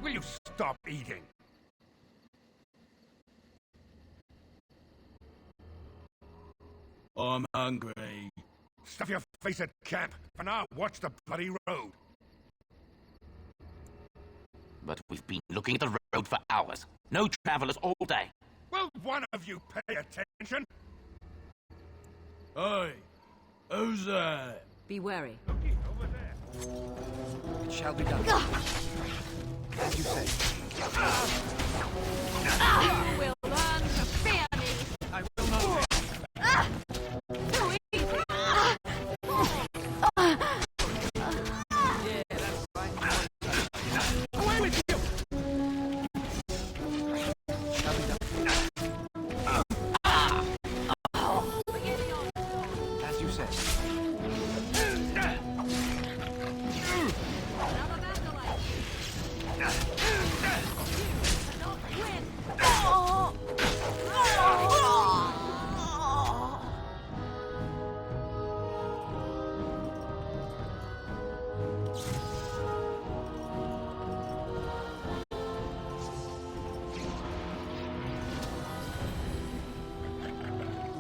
Will you stop eating? I'm hungry. Stuff your face at camp. For now, watch the bloody road. But we've been looking at the road for hours. No travelers all day. Will one of you pay attention? Hey, who's that? Be wary. Looky over there. It shall be done. As you say. You will learn to fear me. I will not. Too easy. Yeah, that's right. Away with you! Shall be done. As you say. Another vandalite. You cannot win.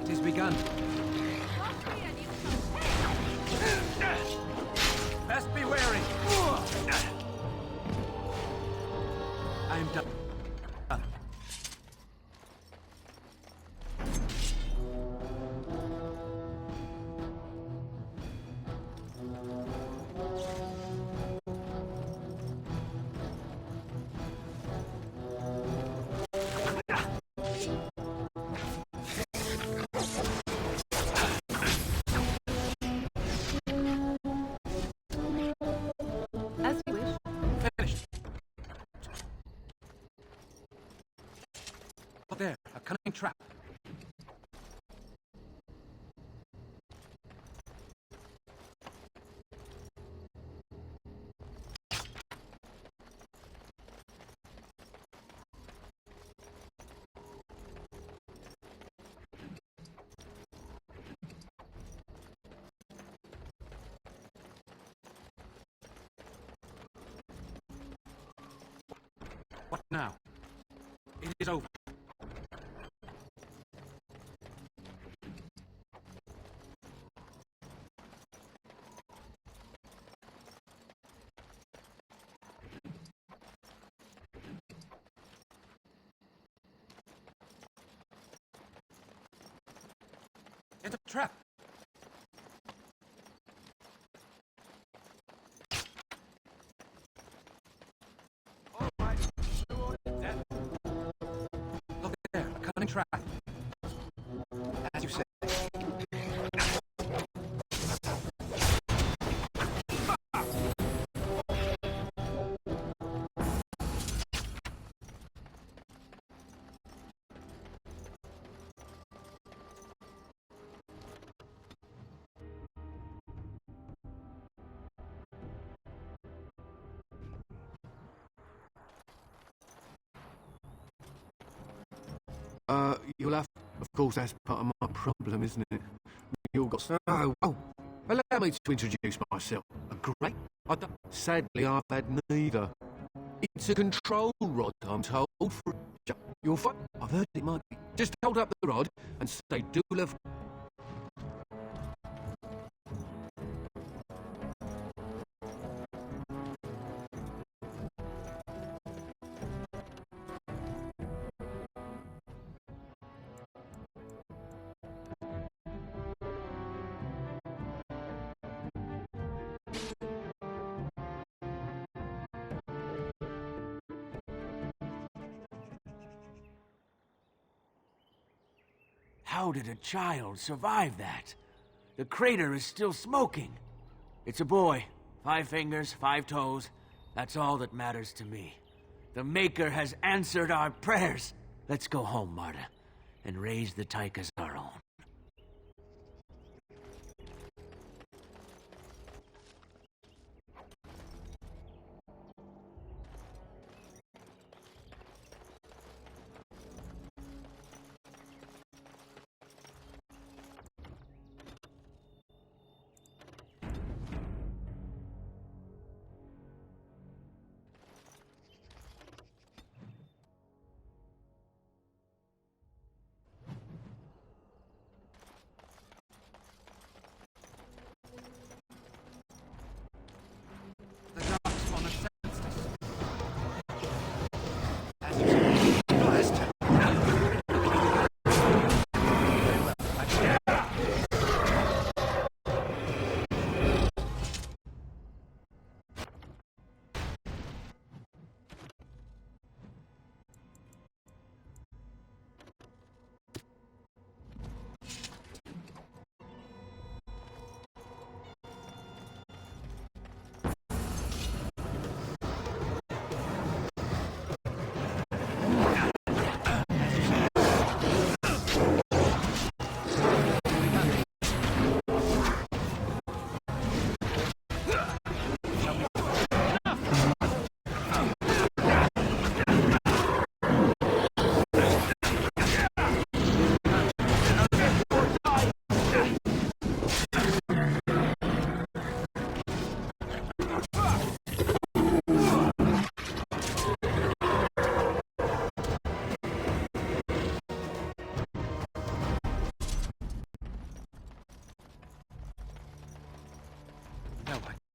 It is begun. Best be wary. I am done. As you wish. Finished. Oh, there, a cunning trap. What now? It is over. It's a trap. Look there, a cunning trap. As you say. You'll have... Of course, that's part of my problem, isn't it? You all got... Oh, allow me to introduce myself. A great... Sadly, I've had neither. It's a control rod, I'm told, for... You'll find... I've heard it might be. Just hold up the rod and say, "Duel of..." How did a child survive that? The crater is still smoking. It's a boy. 5 fingers, 5 toes. That's all that matters to me. The Maker has answered our prayers. Let's go home, Marta, and raise the Tyke as our own.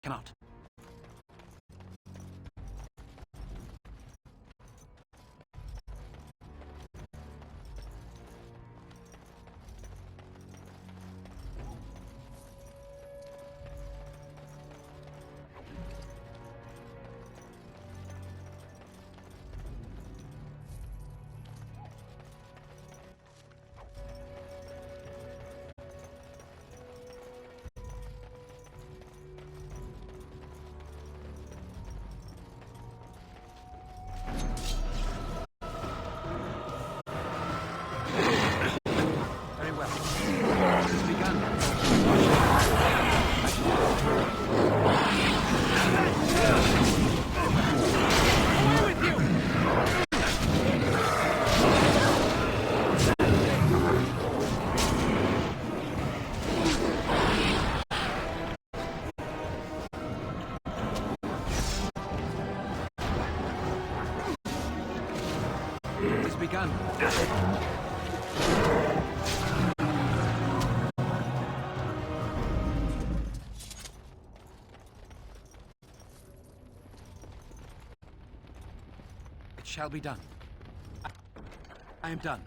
cannot. Very well. It's begun. It's begun. It shall be done. I am done.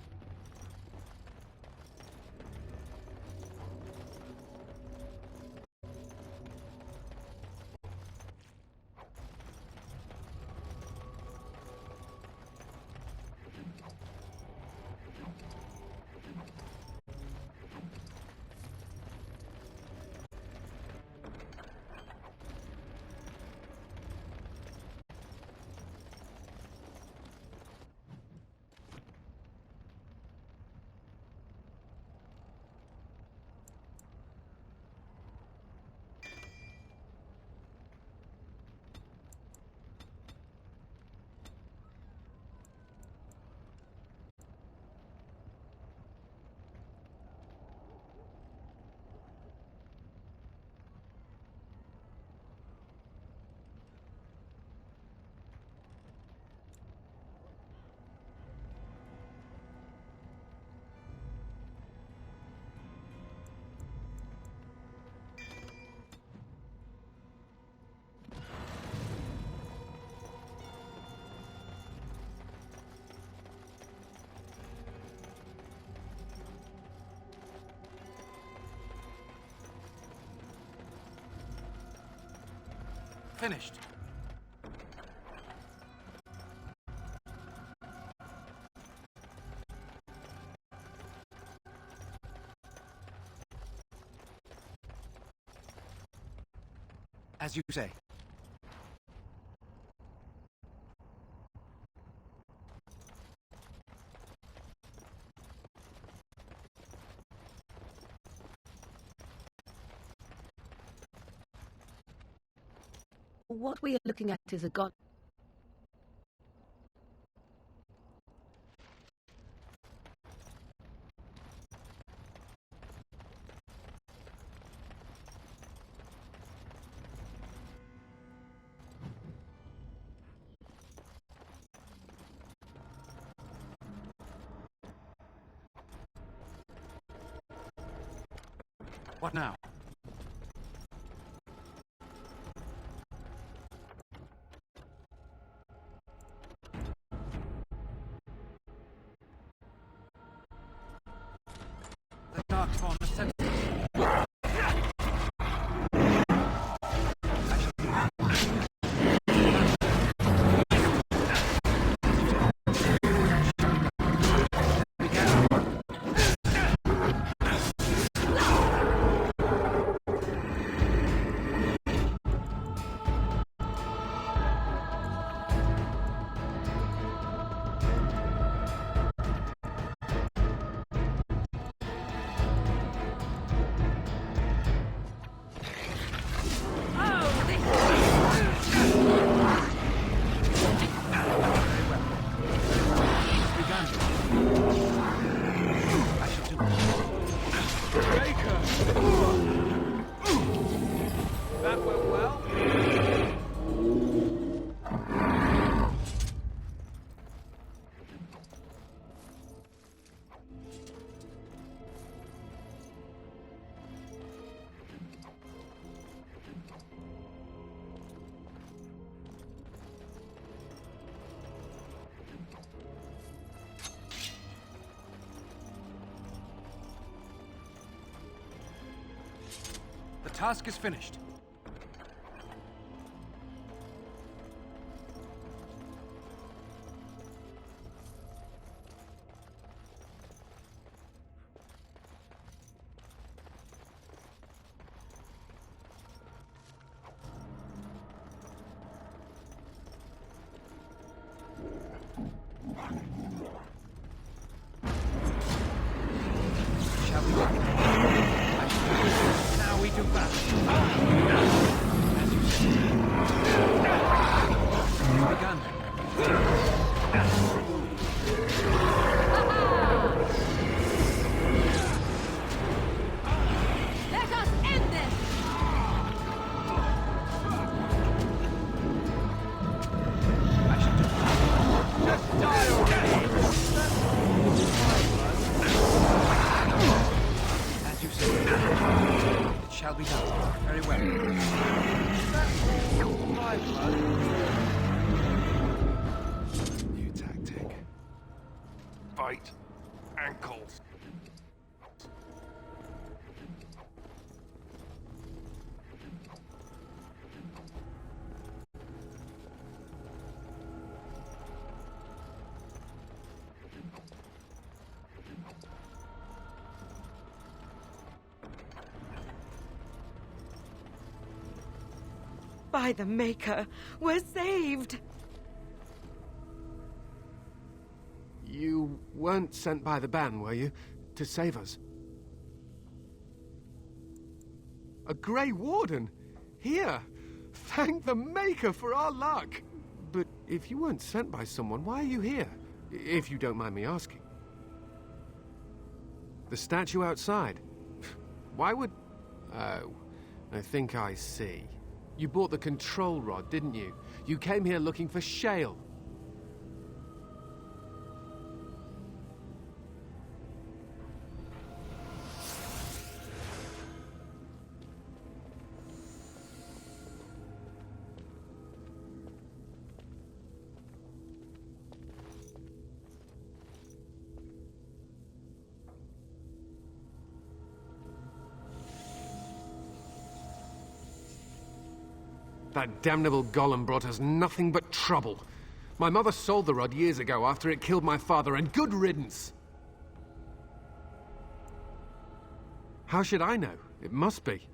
Finished. As you say. What we are looking at is a god. What now? The dark form is sensitive. That went well. task is finished. Shall we go? Now we do battle. As you said. Begun. Let us end this! I shall do just die already! As you said. It shall be done. Very well. My blood. New tactic. Fight ankles. By the Maker, we're saved! You weren't sent by the ban, were you? To save us? A Grey Warden? Here! Thank the Maker for our luck! But if you weren't sent by someone, why are you here? If you don't mind me asking. The statue outside? Why would... Oh, I think I see. You bought the control rod, didn't you? You came here looking for shale. That damnable golem brought us nothing but trouble. My mother sold the rod years ago after it killed my father, and good riddance! How should I know? It must be.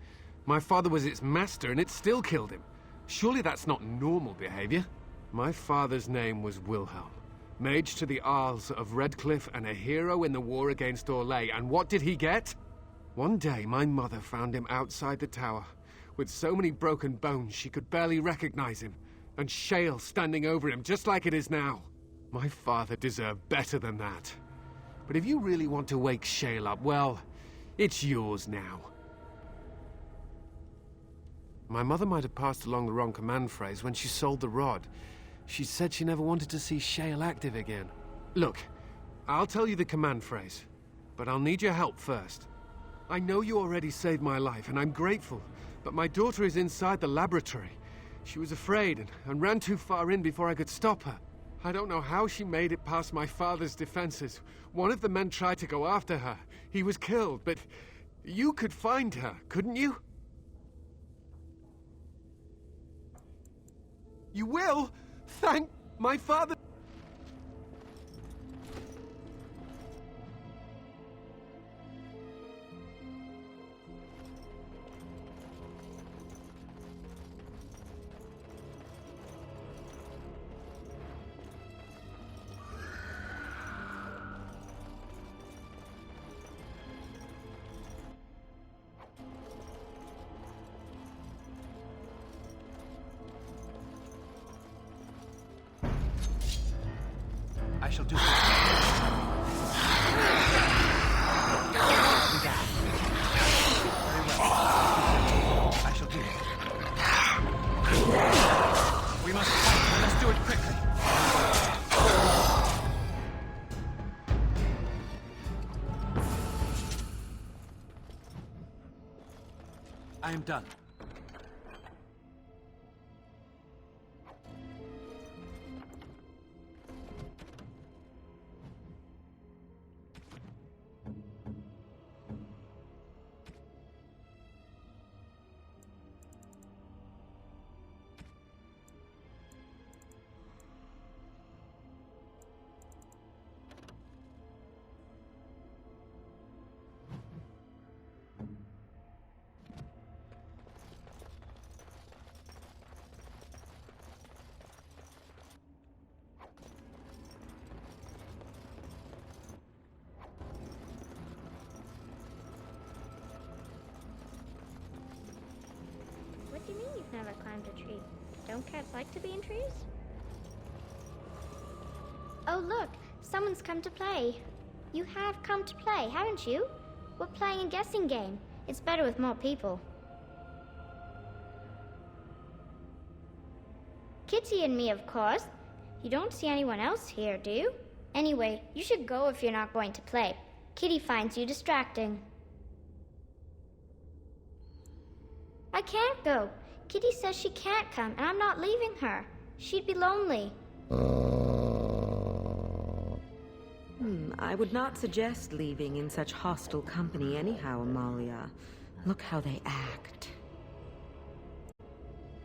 My father was its master, and it still killed him. Surely that's not normal behavior. My father's name was Wilhelm, mage to the Isles of Redcliffe and a hero in the war against Orlais, and what did he get? One day, my mother found him outside the tower, with so many broken bones she could barely recognize him, and shale standing over him just like it is now. My father deserved better than that. But if you really want to wake Shale up, well, it's yours now. My mother might have passed along the wrong command phrase when she sold the rod. She said she never wanted to see Shale active again. Look, I'll tell you the command phrase, but I'll need your help first. I know you already saved my life, and I'm grateful, but my daughter is inside the laboratory. She was afraid and ran too far in before I could stop her. I don't know how she made it past my father's defenses. One of the men tried to go after her. He was killed, but you could find her, couldn't you? You will? Thank my father. I shall do it. Very well. I shall do it. We must fight. Let's do it quickly. I am done. never climbed a tree. Don't cats like to be in trees? Oh, look! Someone's come to play. You have come to play, haven't you? We're playing a guessing game. It's better with more people. Kitty and me, of course. You don't see anyone else here, do you? Anyway, you should go if you're not going to play. Kitty finds you distracting. I can't go. Kitty says she can't come, and I'm not leaving her. She'd be lonely. I would not suggest leaving in such hostile company anyhow, Amalia. Look how they act.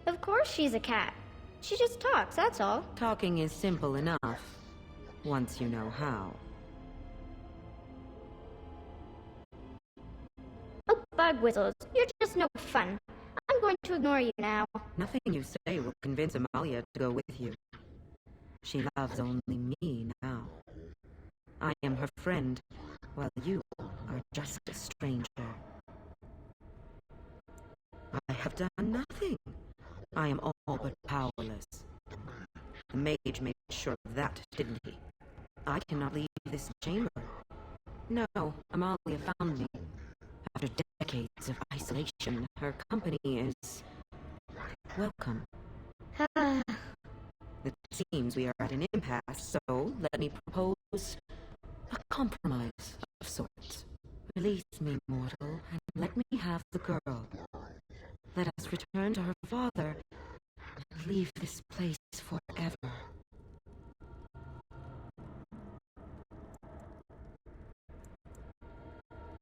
Of course she's a cat. She just talks, that's all. Talking is simple enough, once you know how. Oh, bug whistles, you're just no fun. I'm going to ignore you now. Nothing you say will convince Amalia to go with you. She loves only me now. I am her friend, while you are just a stranger. I have done nothing. I am all but powerless. The mage made sure of that, didn't he? I cannot leave this chamber. No, Amalia found me. After decades of isolation, her company is welcome. It seems we are at an impasse, so let me propose a compromise of sorts. Release me, mortal, and let me have the girl. Let us return to her father and leave this place forever.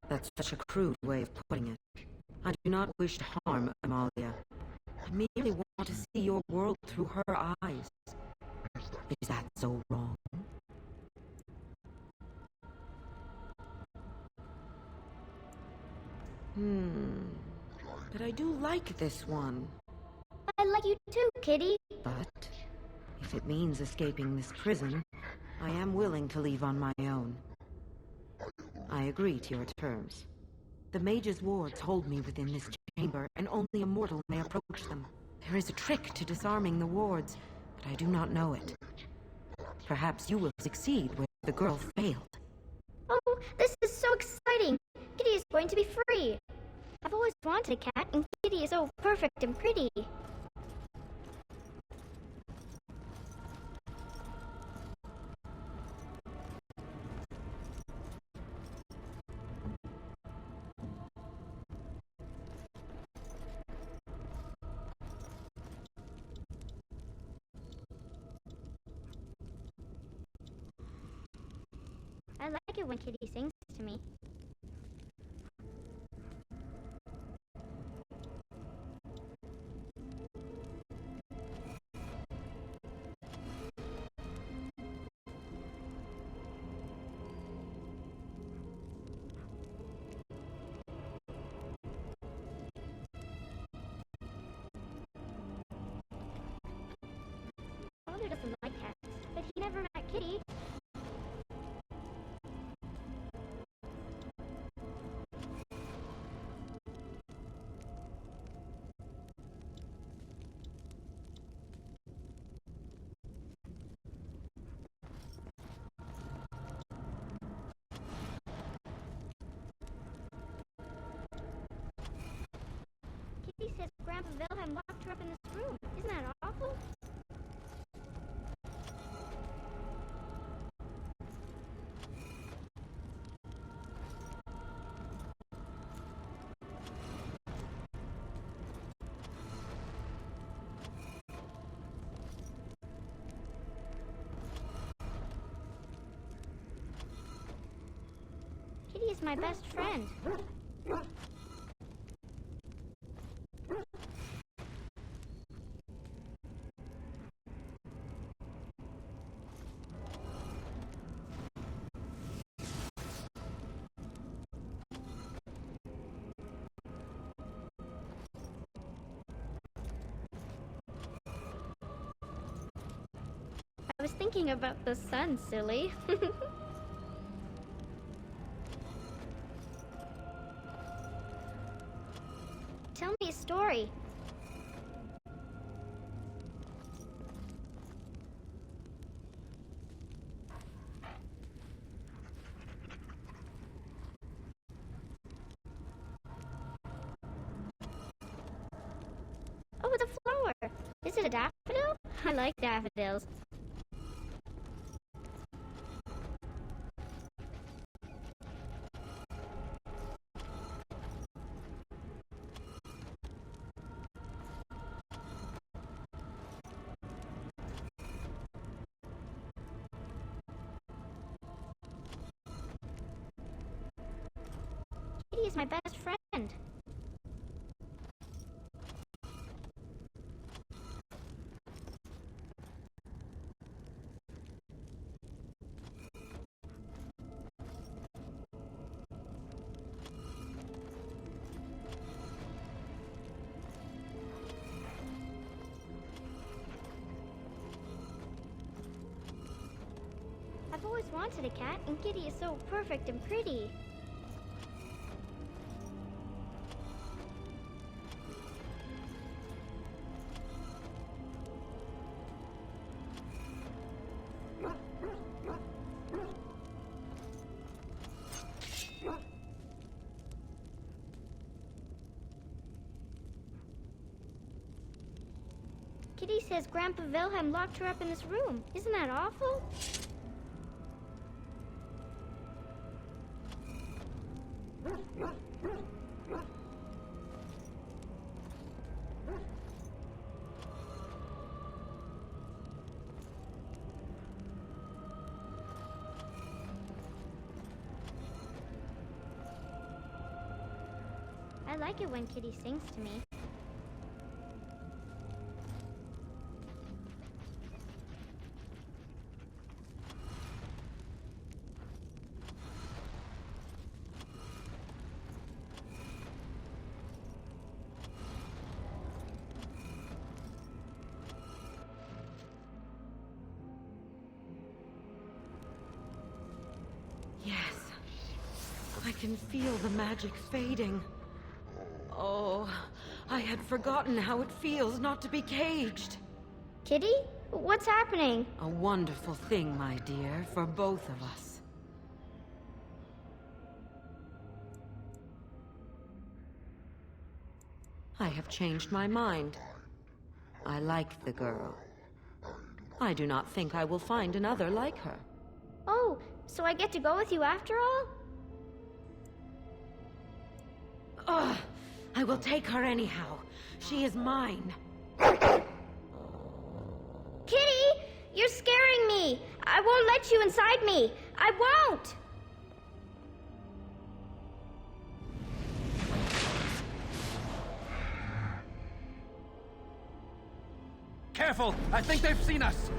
That's such a crude way of putting it. I do not wish to harm Amalia. I merely want to see your world through her eyes. Is that so wrong? But I do like this one. I like you too, Kitty. But if it means escaping this prison, I am willing to leave on my own. I agree to your terms. The mage's wards hold me within this chamber, and only a mortal may approach them. There is a trick to disarming the wards, but I do not know it. Perhaps you will succeed where the girl failed. Oh, this is so exciting! Kitty is going to be free! I've always wanted a cat, and Kitty is so perfect and pretty. I like it when Kitty sings to me. Father doesn't like cats, but he never met Kitty. Kitty says Grandpa Wilhelm locked her up in this room. Isn't that awful? Kitty is my best friend. I was thinking about the sun, silly. Tell me a story. with a flower. Is it a daffodil? I like daffodils. Kitty is my best friend. I've always wanted a cat, and Kitty is so perfect and pretty. Kitty says Grandpa Wilhelm locked her up in this room. Isn't that awful? I like it when Kitty sings to me. Yes. I can feel the magic fading. Oh, I had forgotten how it feels not to be caged. Kitty? What's happening? A wonderful thing, my dear, for both of us. I have changed my mind. I like the girl. I do not think I will find another like her. Oh, so I get to go with you after all? Ugh! I will take her anyhow. She is mine. Kitty! You're scaring me! I won't let you inside me! I won't! Careful! I think they've seen us!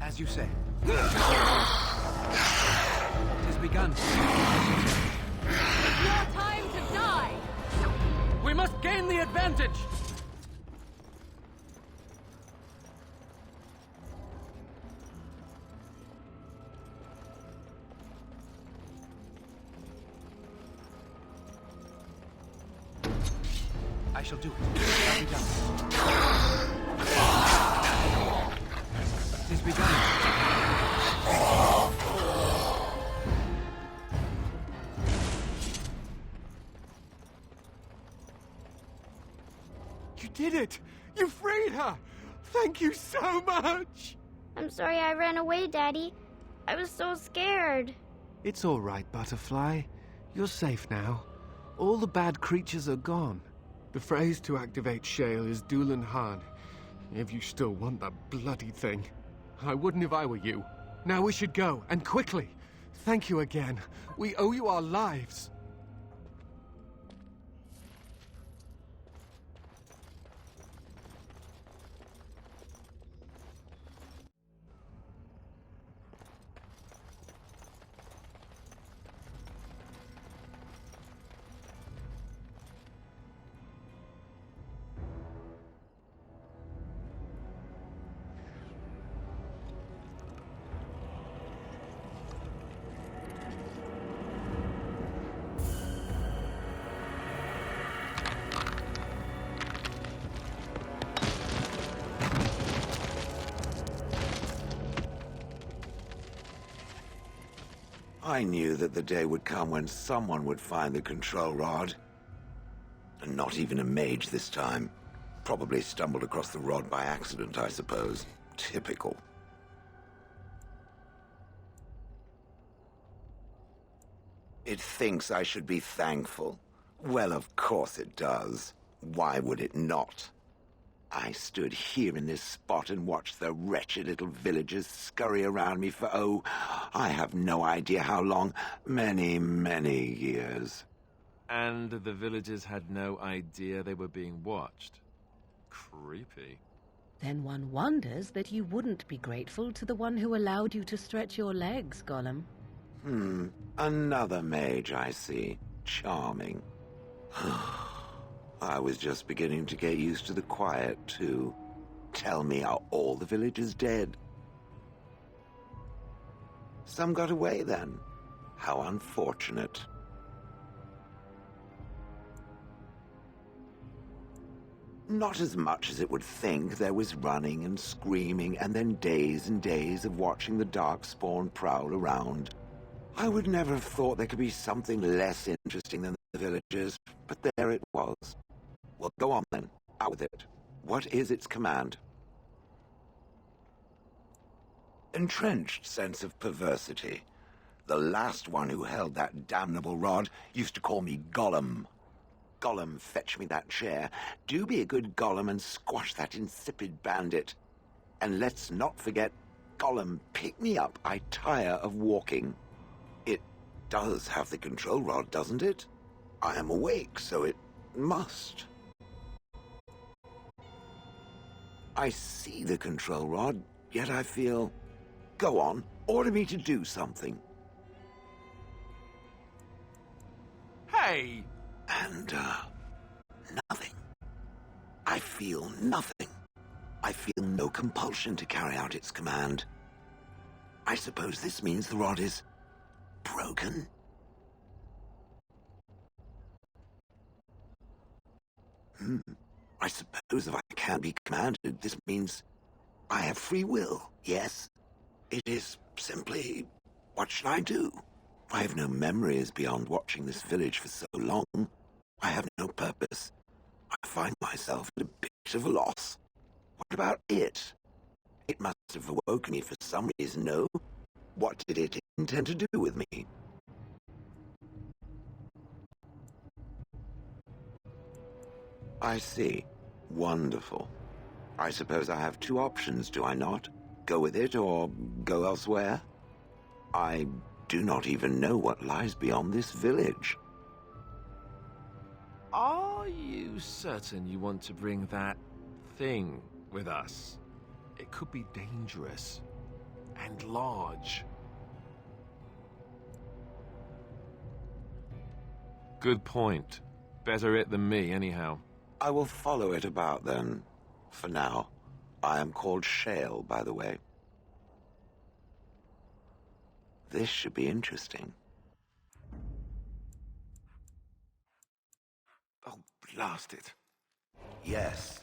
As you say. It has begun. It's your time to die! We must gain the advantage! I shall do it. It shall be done. It has begun. You did it! You freed her! Thank you so much! I'm sorry I ran away, Daddy. I was so scared. It's all right, Butterfly. You're safe now. All the bad creatures are gone. The phrase to activate Shale is Dulan Han. If you still want that bloody thing. I wouldn't if I were you. Now we should go, and quickly. Thank you again. We owe you our lives. I knew that the day would come when someone would find the control rod. And not even a mage this time. Probably stumbled across the rod by accident, I suppose. Typical. It thinks I should be thankful. Well, of course it does. Why would it not? I stood here in this spot and watched the wretched little villagers scurry around me for, oh, I have no idea how long. Many, many years. And the villagers had no idea they were being watched. Creepy. Then one wonders that you wouldn't be grateful to the one who allowed you to stretch your legs, Gollum. Another mage, I see. Charming. I was just beginning to get used to the quiet, too. Tell me, are all the villagers dead? Some got away, then. How unfortunate. Not as much as it would think. There was running and screaming, and then days and days of watching the Darkspawn prowl around. I would never have thought there could be something less interesting than the villagers, but there it was. Well, go on then. Out with it. What is its command? Entrenched sense of perversity. The last one who held that damnable rod used to call me Gollum. Gollum, fetch me that chair. Do be a good Gollum and squash that insipid bandit. And let's not forget, Gollum, pick me up. I tire of walking. It does have the control rod, doesn't it? I am awake, so it must. I see the control rod, yet I feel... Go on, order me to do something. Hey! And, nothing. I feel nothing. I feel no compulsion to carry out its command. I suppose this means the rod is... broken? I suppose if I can't be commanded, this means I have free will, yes? It is simply, what should I do? I have no memories beyond watching this village for so long. I have no purpose. I find myself at a bit of a loss. What about it? It must have awoken me for some reason, no? What did it intend to do with me? I see. Wonderful. I suppose I have two options, do I not? Go with it or go elsewhere? I do not even know what lies beyond this village. Are you certain you want to bring that thing with us? It could be dangerous and large. Good point. Better it than me, anyhow. I will follow it about, then. For now. I am called Shale, by the way. This should be interesting. Oh, blast it. Yes.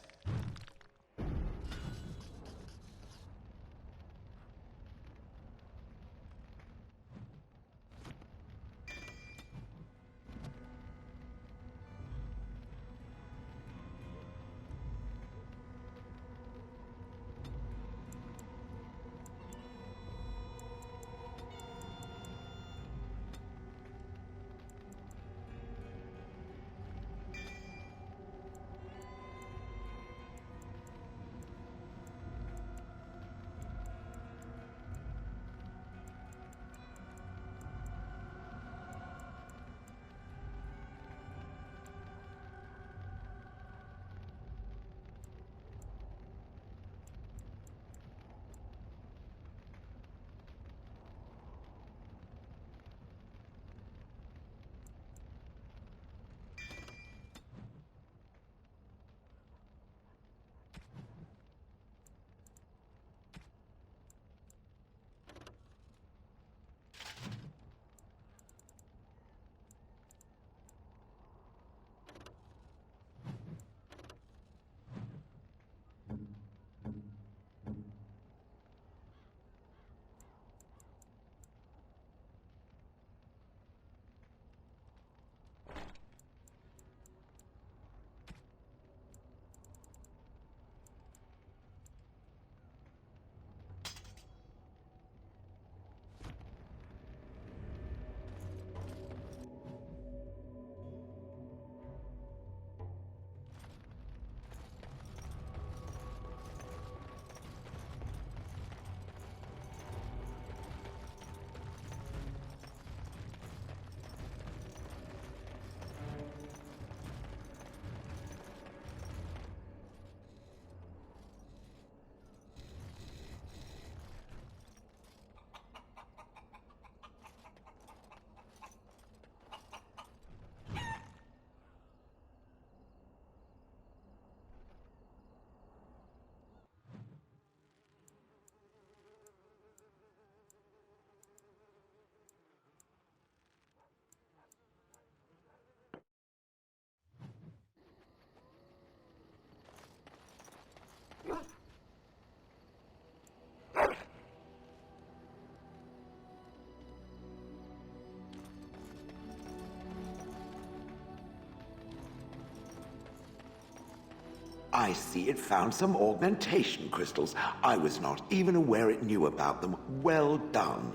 I see it found some augmentation crystals. I was not even aware it knew about them. Well done.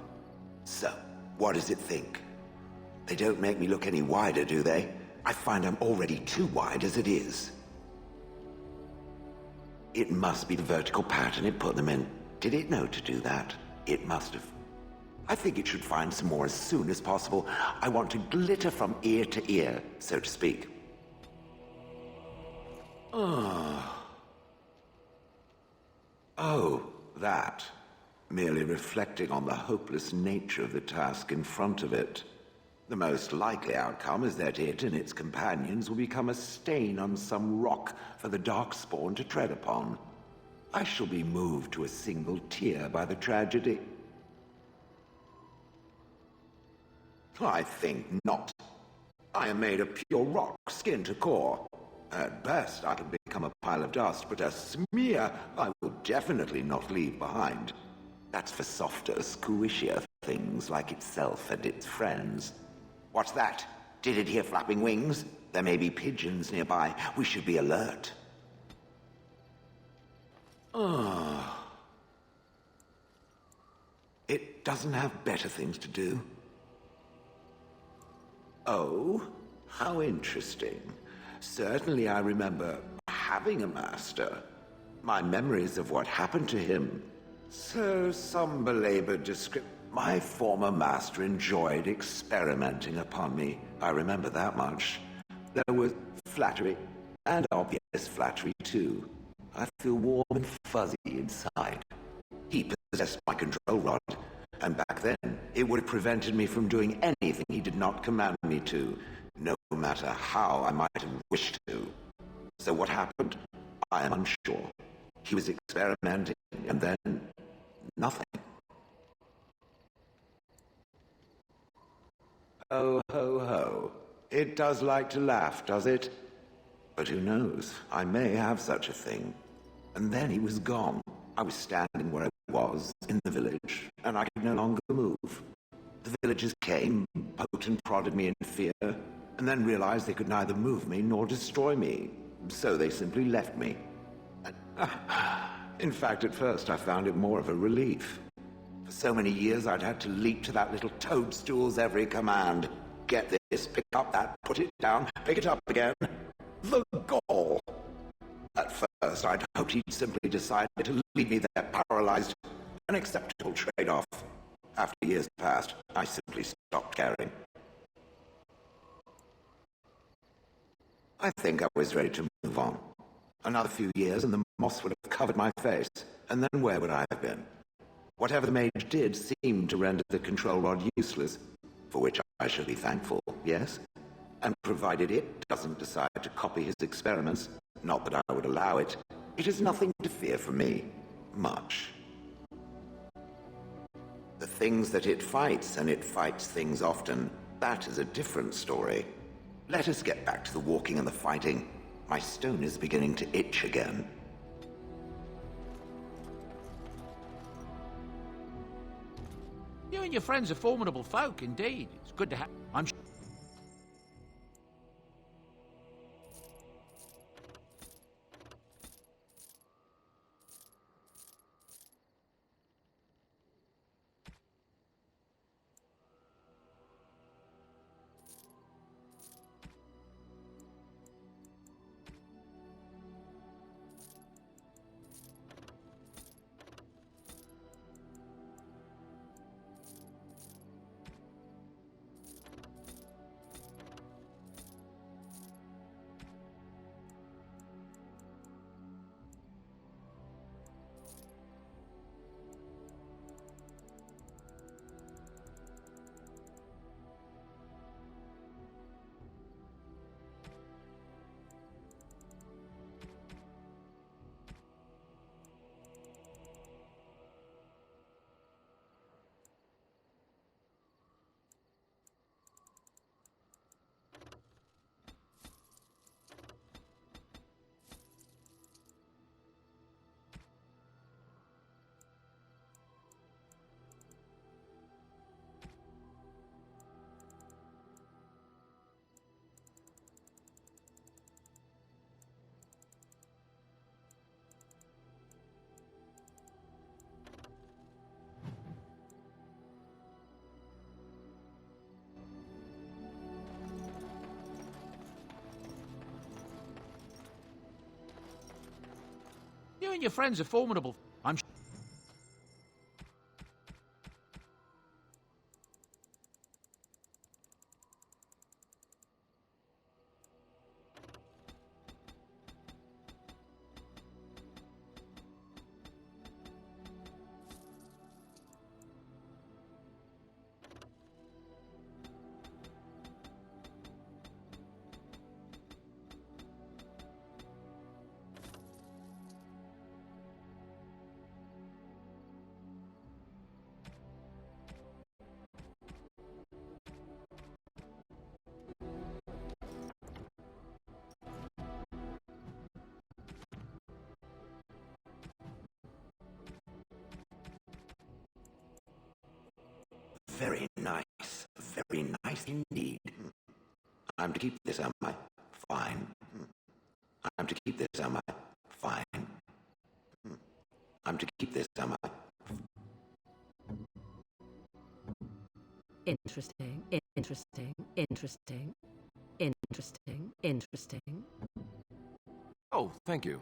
So, what does it think? They don't make me look any wider, do they? I find I'm already too wide as it is. It must be the vertical pattern it put them in. Did it know to do that? It must have. I think it should find some more as soon as possible. I want to glitter from ear to ear, so to speak. Oh, that. Merely reflecting on the hopeless nature of the task in front of it. The most likely outcome is that it and its companions will become a stain on some rock for the Darkspawn to tread upon. I shall be moved to a single tear by the tragedy. I think not. I am made of pure rock, skin to core. At best, I can become a pile of dust, but a smear I will definitely not leave behind. That's for softer, squishier things like itself and its friends. What's that? Did it hear flapping wings? There may be pigeons nearby. We should be alert. It doesn't have better things to do. Oh, how interesting. Certainly I remember having a master. My memories of what happened to him. So some belabored description. My former master enjoyed experimenting upon me. I remember that much. There was flattery, and obvious flattery too. I feel warm and fuzzy inside. He possessed my control rod, and back then, it would have prevented me from doing anything he did not command me to, no matter how I might have wished to. So what happened? I am unsure. He was experimenting, and then nothing. Oh, ho, ho. It does like to laugh, does it? But who knows? I may have such a thing. And then he was gone. I was standing where I was, in the village, and I could no longer move. The villagers came, poked and prodded me in fear, and then realized they could neither move me nor destroy me. So they simply left me. In fact, at first I found it more of a relief. For so many years, I'd had to leap to that little toadstool's every command. Get this, pick up that, put it down, pick it up again. The gall! At first, I'd hoped he'd simply decided to leave me there paralyzed, an acceptable trade-off. After years passed, I simply stopped caring. I think I was ready to move on. Another few years and the moss would have covered my face, and then where would I have been? Whatever the mage did seemed to render the control rod useless, for which I shall be thankful, yes? And provided it doesn't decide to copy his experiments, not that I would allow it, it has nothing to fear from me. Much. The things that it fights, and it fights things often, that is a different story. Let us get back to the walking and the fighting. My stone is beginning to itch again. You and your friends are formidable folk, indeed. It's good to have... I'm... and your friends are formidable. I'm Very nice. Very nice indeed. I'm to keep this, am I? Fine. I'm to keep this, am I? Fine. I'm to keep this, am I? Interesting, interesting, interesting, interesting, interesting. Oh, thank you.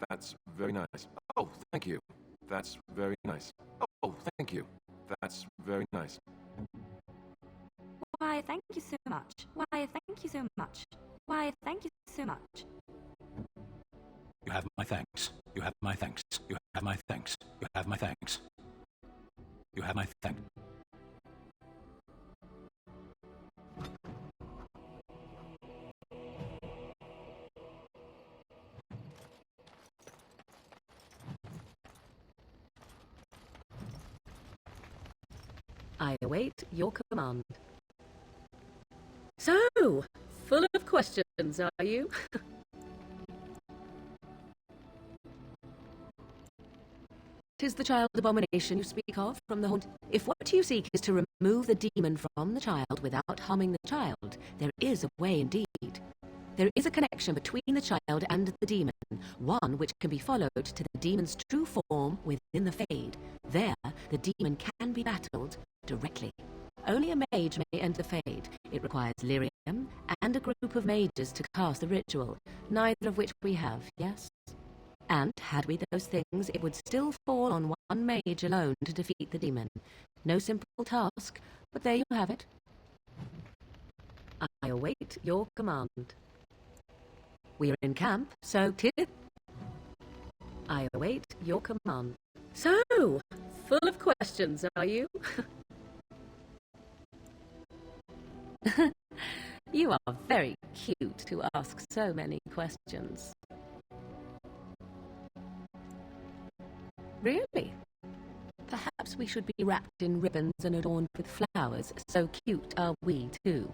That's very nice. Oh, thank you. That's very nice. Oh, thank you. That's very nice. Why, thank you so much. Why, thank you so much. Why, thank you so much. You have my thanks. You have my thanks. You have my thanks. You have my thanks. You have my thanks. I await your command. So, full of questions, are you? Tis the child abomination you speak of from the haunt. If what you seek is to remove the demon from the child without harming the child, there is a way indeed. There is a connection between the child and the demon, one which can be followed to the demon's true form within the Fade. There, the demon can be battled directly. Only a mage may enter the Fade. It requires lyrium and a group of mages to cast the ritual, neither of which we have, yes? And had we those things, it would still fall on one mage alone to defeat the demon. No simple task, but there you have it. I await your command. We are in camp, so I await your command. So, full of questions, are you? You are very cute to ask so many questions. Really? Perhaps we should be wrapped in ribbons and adorned with flowers. So cute are we, too.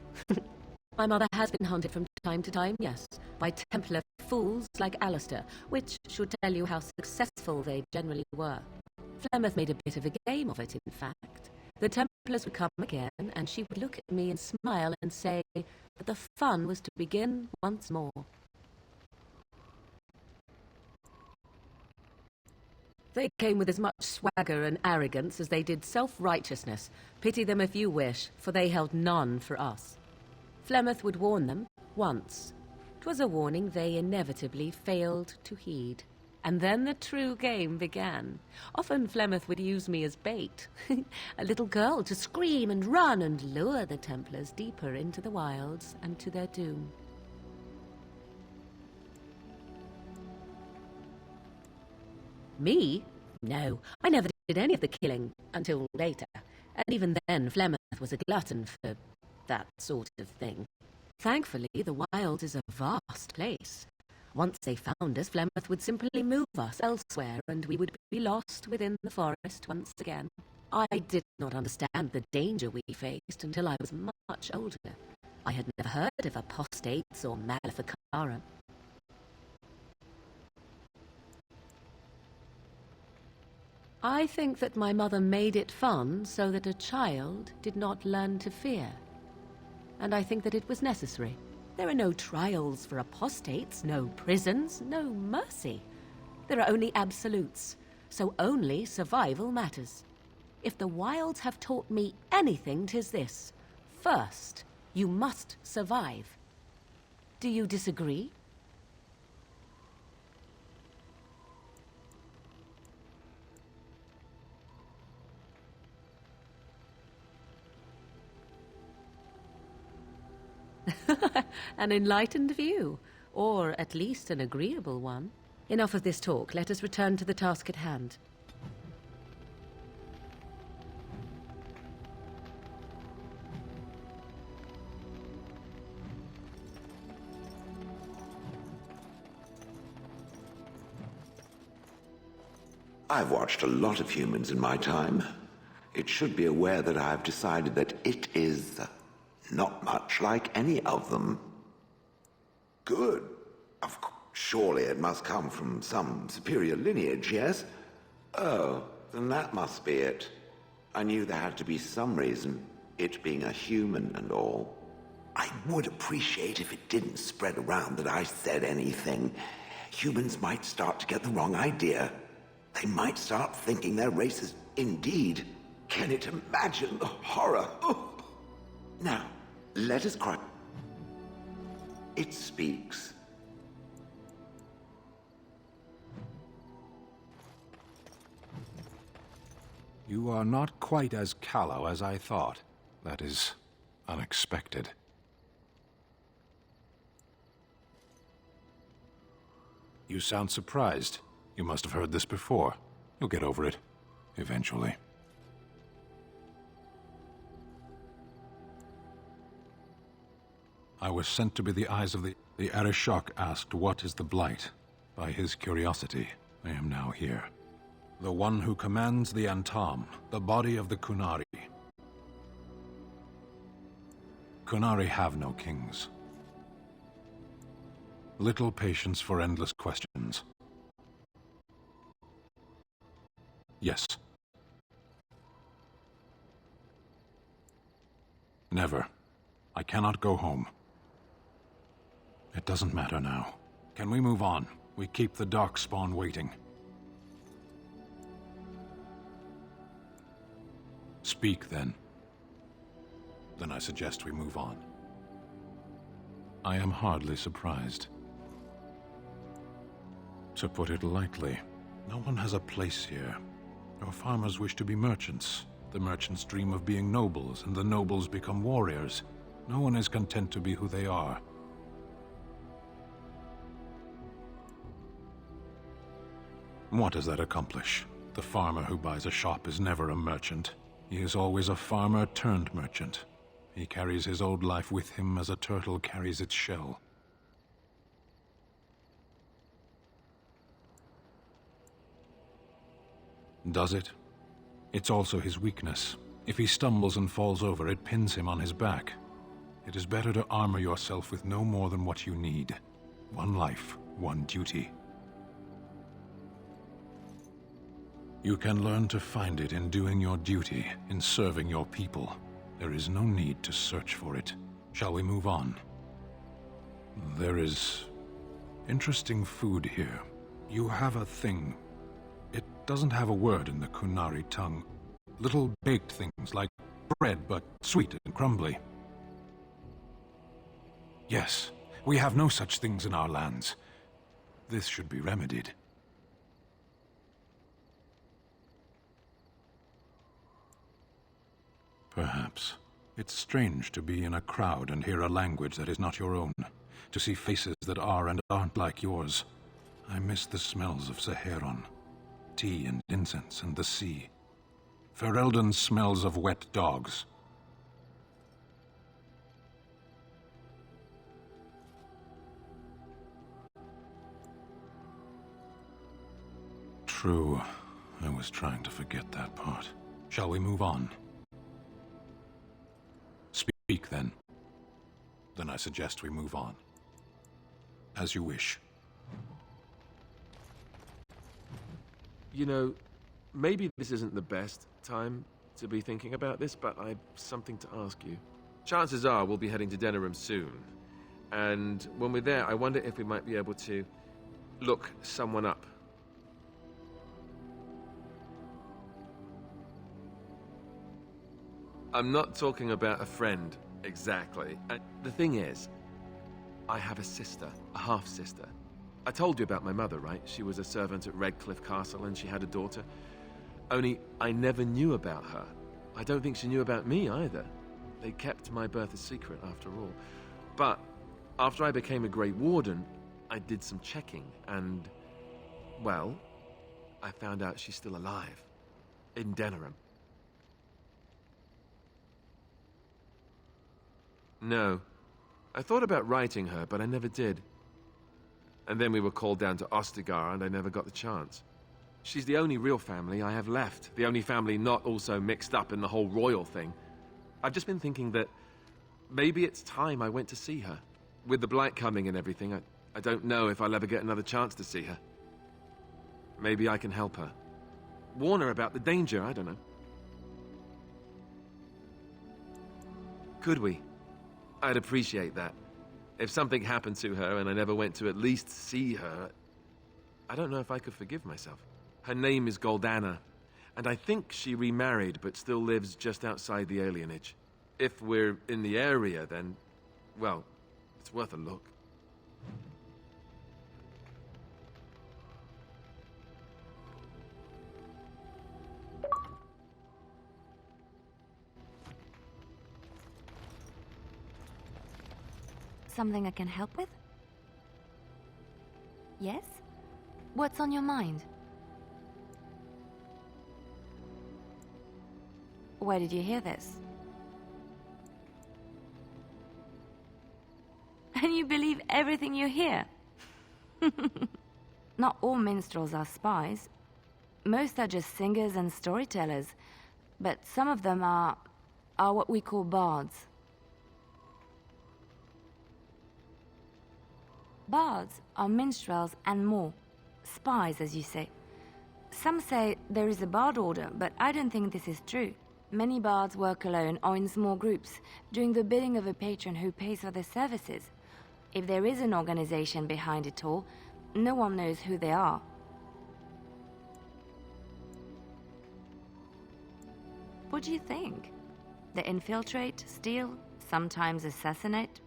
My mother has been hunted from time to time, yes, by Templar fools like Alistair, which should tell you how successful they generally were. Flemeth made a bit of a game of it, in fact. The Templars would come again, and she would look at me and smile and say that the fun was to begin once more. They came with as much swagger and arrogance as they did self-righteousness. Pity them if you wish, for they held none for us. Flemeth would warn them, once. 'Twas a warning they inevitably failed to heed. And then the true game began. Often Flemeth would use me as bait. A little girl to scream and run and lure the Templars deeper into the wilds and to their doom. Me? No, I never did any of the killing until later. And even then, Flemeth was a glutton for that sort of thing. Thankfully, the wild is a vast place. Once they found us, Flemeth would simply move us elsewhere, and we would be lost within the forest once again. I did not understand the danger we faced until I was much older. I had never heard of apostates or maleficarum. I think that my mother made it fun so that a child did not learn to fear. And I think that it was necessary. There are no trials for apostates, no prisons, no mercy. There are only absolutes, so only survival matters. If the wilds have taught me anything, 'tis this. First, you must survive. Do you disagree? An enlightened view, or at least an agreeable one. Enough of this talk. Let us return to the task at hand. I've watched a lot of humans in my time. It should be aware that I've decided that it is not much like any of them. Good. Surely it must come from some superior lineage, yes? Oh, then that must be it. I knew there had to be some reason, it being a human and all. I would appreciate if it didn't spread around that I said anything. Humans might start to get the wrong idea. They might start thinking their race is indeed. Can it imagine the horror? Oh. Now, let us cry. It speaks. You are not quite as callow as I thought. That is unexpected. You sound surprised. You must have heard this before. You'll get over it. Eventually. I was sent to be the eyes of the Arishok asked, "What is the Blight?" By his curiosity, I am now here. The one who commands the Antam, the body of the Kunari. Kunari have no kings. Little patience for endless questions. Yes. Never. I cannot go home. It doesn't matter now. Can we move on? We keep the Darkspawn waiting. Speak, then. Then I suggest we move on. I am hardly surprised. To put it lightly, no one has a place here. Your farmers wish to be merchants. The merchants dream of being nobles, and the nobles become warriors. No one is content to be who they are. What does that accomplish? The farmer who buys a shop is never a merchant. He is always a farmer turned merchant. He carries his old life with him as a turtle carries its shell. Does it? It's also his weakness. If he stumbles and falls over, it pins him on his back. It is better to armor yourself with no more than what you need. One life, one duty. You can learn to find it in doing your duty, in serving your people. There is no need to search for it. Shall we move on? There is interesting food here. You have a thing. It doesn't have a word in the Kunari tongue. Little baked things like bread, but sweet and crumbly. Yes, we have no such things in our lands. This should be remedied. Perhaps. It's strange to be in a crowd and hear a language that is not your own, to see faces that are and aren't like yours. I miss the smells of Saharon, tea and incense and the sea. Ferelden smells of wet dogs. True. I was trying to forget that part. Shall we move on? Speak, then. Then I suggest we move on. As you wish. You know, maybe this isn't the best time to be thinking about this, but I've something to ask you. Chances are we'll be heading to Denerim soon. And when we're there, I wonder if we might be able to look someone up. I'm not talking about a friend, exactly. The thing is, I have a sister, a half-sister. I told you about my mother, right? She was a servant at Redcliffe Castle and she had a daughter. Only, I never knew about her. I don't think she knew about me either. They kept my birth a secret, after all. But after I became a Grey Warden, I did some checking, and, well, I found out she's still alive. In Denerim. No. I thought about writing her, but I never did. And then we were called down to Ostagar, and I never got the chance. She's the only real family I have left. The only family not also mixed up in the whole royal thing. I've just been thinking that maybe it's time I went to see her. With the blight coming and everything, I don't know if I'll ever get another chance to see her. Maybe I can help her. Warn her about the danger, I don't know. Could we? I'd appreciate that. If something happened to her and I never went to at least see her, I don't know if I could forgive myself. Her name is Goldana, and I think she remarried but still lives just outside the alienage. If we're in the area, then, well, it's worth a look. Something I can help with? Yes? What's on your mind? Where did you hear this? And you believe everything you hear? Not all minstrels are spies. Most are just singers and storytellers. But some of them are what we call bards. Bards are minstrels and more. Spies, as you say. Some say there is a bard order, but I don't think this is true. Many bards work alone or in small groups, doing the bidding of a patron who pays for their services. If there is an organization behind it all, no one knows who they are. What do you think? They infiltrate, steal, sometimes assassinate?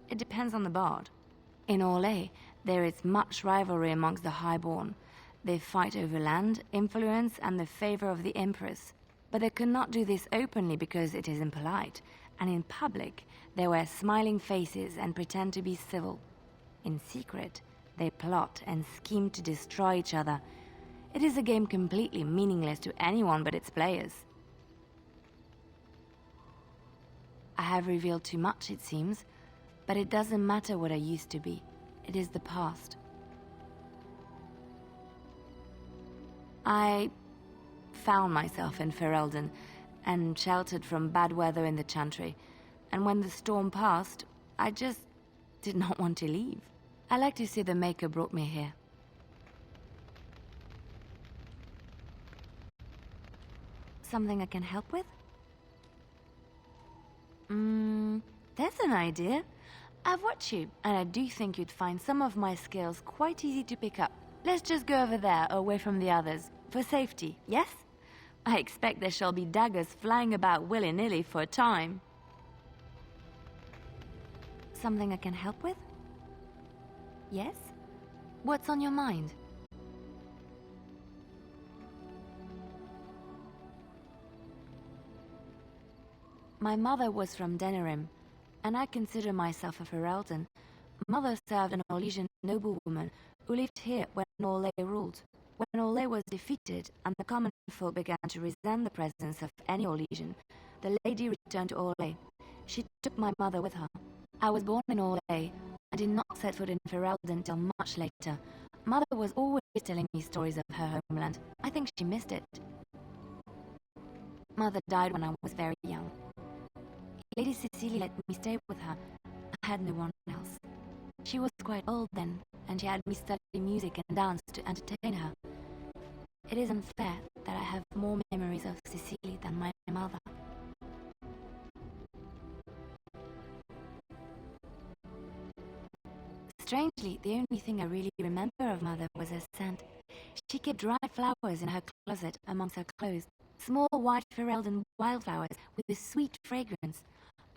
It depends on the bard. In Orlais, there is much rivalry amongst the highborn. They fight over land, influence, and the favor of the Empress. But they cannot do this openly because it is impolite, and in public, they wear smiling faces and pretend to be civil. In secret, they plot and scheme to destroy each other. It is a game completely meaningless to anyone but its players. I have revealed too much, it seems. But it doesn't matter what I used to be. It is the past. I found myself in Ferelden and sheltered from bad weather in the Chantry. And when the storm passed, I just did not want to leave. I like to see the Maker brought me here. Something I can help with? That's an idea. I've watched you, and I do think you'd find some of my skills quite easy to pick up. Let's just go over there, away from the others, for safety, yes? I expect there shall be daggers flying about willy-nilly for a time. Something I can help with? Yes? What's on your mind? My mother was from Denerim, and I consider myself a Ferelden. Mother served an Orlesian noblewoman who lived here when Orlais ruled. When Orlais was defeated and the common folk began to resent the presence of any Orlesian, the lady returned to Orlais. She took my mother with her. I was born in Orlais. I did not set foot in Ferelden until much later. Mother was always telling me stories of her homeland. I think she missed it. Mother died when I was very young. Lady Cecilia let me stay with her. I had no one else. She was quite old then, and she had me study music and dance to entertain her. It is unfair that I have more memories of Cecilia than my mother. Strangely, the only thing I really remember of Mother was her scent. She kept dry flowers in her closet amongst her clothes. Small white Ferelden wildflowers with a sweet fragrance.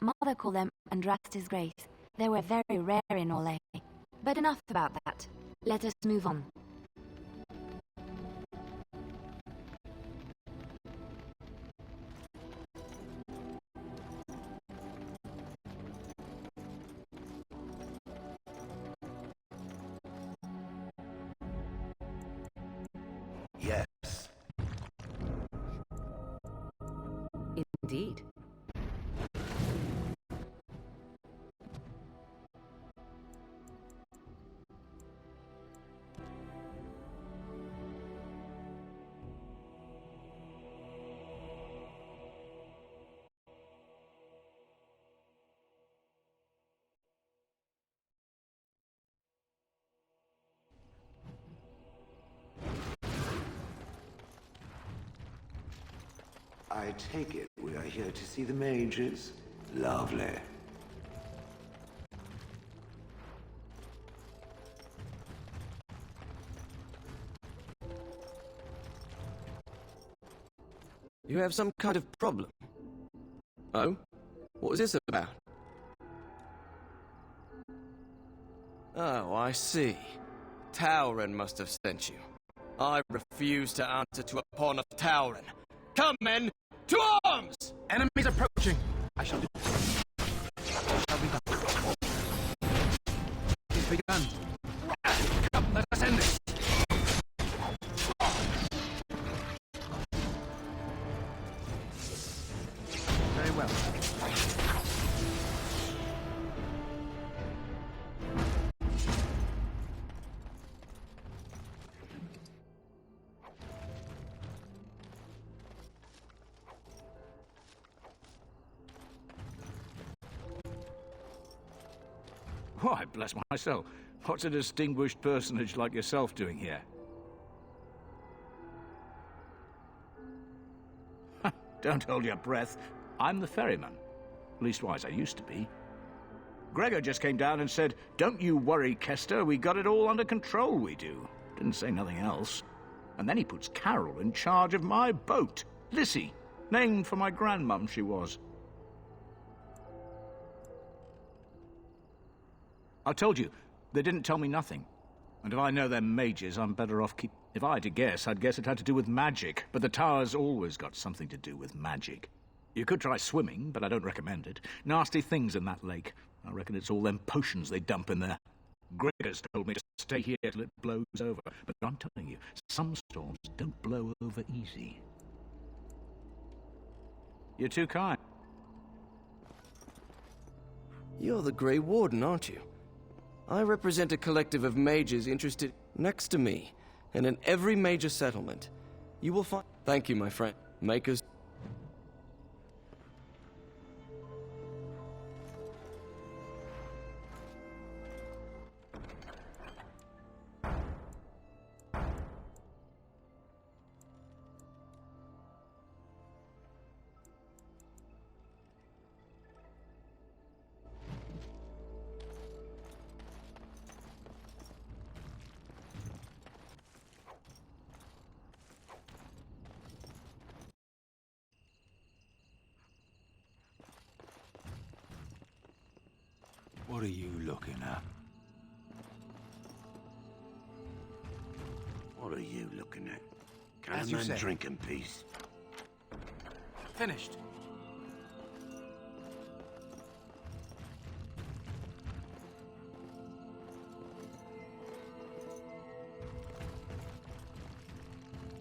Mother called them Andrastis Grace. They were very rare in Orlais. But enough about that. Let us move on. I take it we are here to see the mages? Lovely. You have some kind of problem. Oh? What was this about? Oh, I see. Tauren must have sent you. I refuse to answer to a pawn of Tauren. Come, men! To arms! Enemies approaching! I shall do... Shall be done. It's begun. Come, let us end this! Very well. Why, bless my soul. What's a distinguished personage like yourself doing here? Don't hold your breath. I'm the ferryman. Leastwise, I used to be. Gregor just came down and said, "Don't you worry, Kester, we got it all under control, we do." Didn't say nothing else. And then he puts Carol in charge of my boat. Lissy, named for my grandmum she was. I told you, they didn't tell me nothing. And if I know they're mages, I'm better off keep... If I had to guess, I'd guess it had to do with magic. But the tower's always got something to do with magic. You could try swimming, but I don't recommend it. Nasty things in that lake. I reckon it's all them potions they dump in there. Gregor's told me to stay here till it blows over. But I'm telling you, some storms don't blow over easy. You're too kind. You're the Grey Warden, aren't you? I represent a collective of mages interested next to me, and in every major settlement. You will find... Thank you, my friend. Makers... What are you looking at? What are you looking at? Can As a you man say. drink in peace? Finished.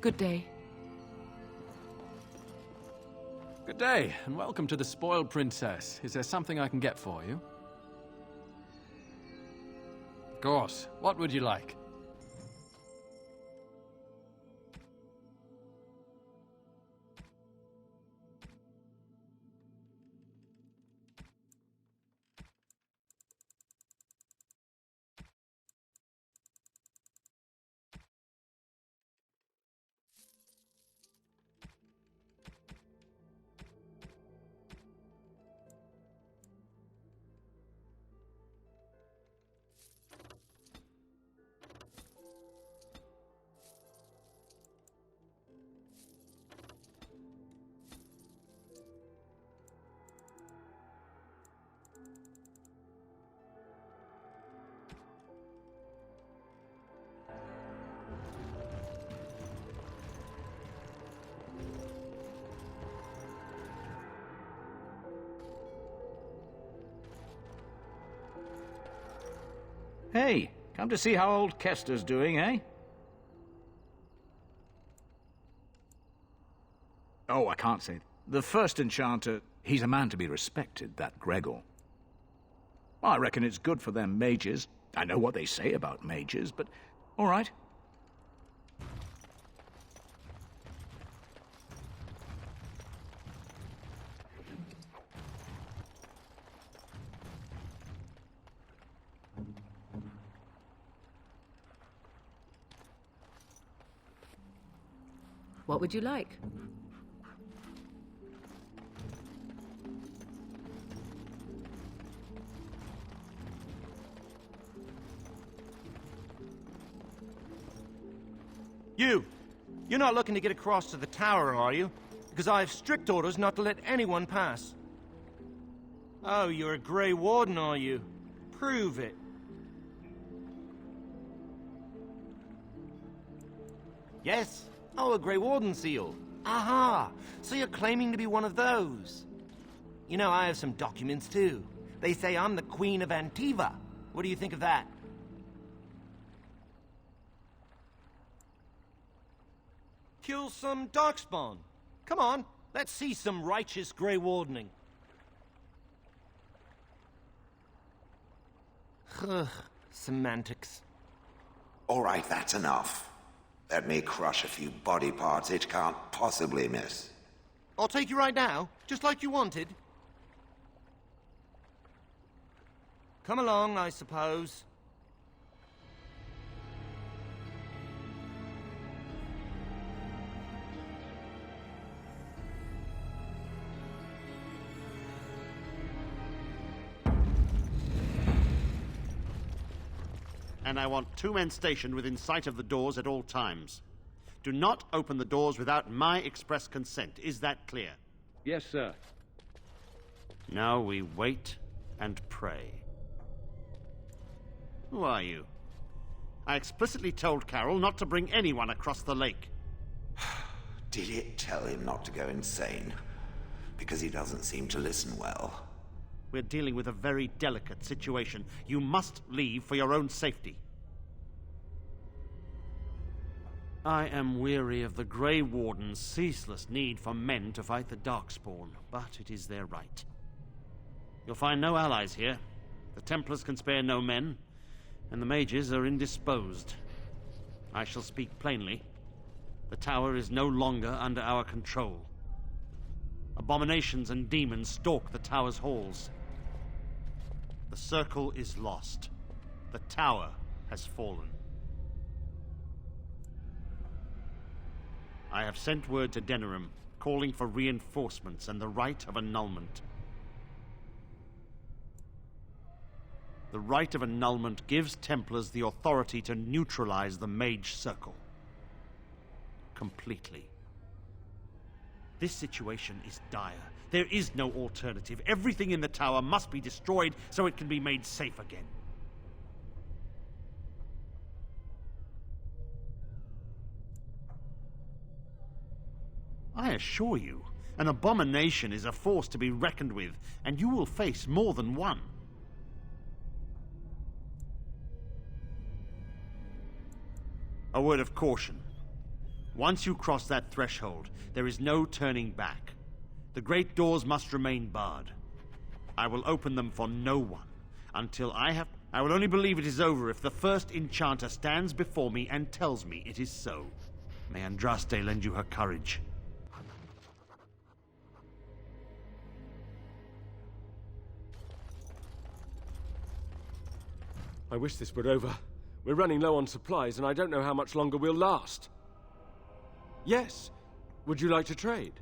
Good day. Good day, and welcome to the Spoiled Princess. Is there something I can get for you? Of course. What would you like? Hey, come to see how old Kester's doing, eh? Oh, I can't say it. The first enchanter, he's a man to be respected, that Gregor. I reckon it's good for them mages. I know what they say about mages, but all right. What would you like? You're not looking to get across to the tower, are you? Because I have strict orders not to let anyone pass. Oh, you're a Grey Warden, are you? Prove it. Yes? Oh, a Grey Warden seal. Aha! So you're claiming to be one of those. You know, I have some documents, too. They say I'm the Queen of Antiva. What do you think of that? Kill some Darkspawn. Come on, let's see some righteous Grey Wardening. Ugh, semantics. All right, that's enough. Let me crush a few body parts it can't possibly miss. I'll take you right now, just like you wanted. Come along, I suppose. And I want 2 men stationed within sight of the doors at all times. Do not open the doors without my express consent. Is that clear? Yes, sir. Now we wait and pray. Who are you? I explicitly told Carol not to bring anyone across the lake. Did it tell him not to go insane? Because he doesn't seem to listen well. We're dealing with a very delicate situation. You must leave for your own safety. I am weary of the Grey Warden's ceaseless need for men to fight the Darkspawn, but it is their right. You'll find no allies here. The Templars can spare no men, and the mages are indisposed. I shall speak plainly. The tower is no longer under our control. Abominations and demons stalk the tower's halls. The circle is lost. The tower has fallen. I have sent word to Denerim, calling for reinforcements and the right of annulment. The right of annulment gives Templars the authority to neutralize the Mage Circle. Completely. This situation is dire. There is no alternative. Everything in the tower must be destroyed so it can be made safe again. I assure you, an abomination is a force to be reckoned with, and you will face more than one. A word of caution. Once you cross that threshold, there is no turning back. The great doors must remain barred. I will open them for no one until I will only believe it is over if the first enchanter stands before me and tells me it is so. May Andraste lend you her courage. I wish this were over. We're running low on supplies, and I don't know how much longer we'll last. Yes. Would you like to trade?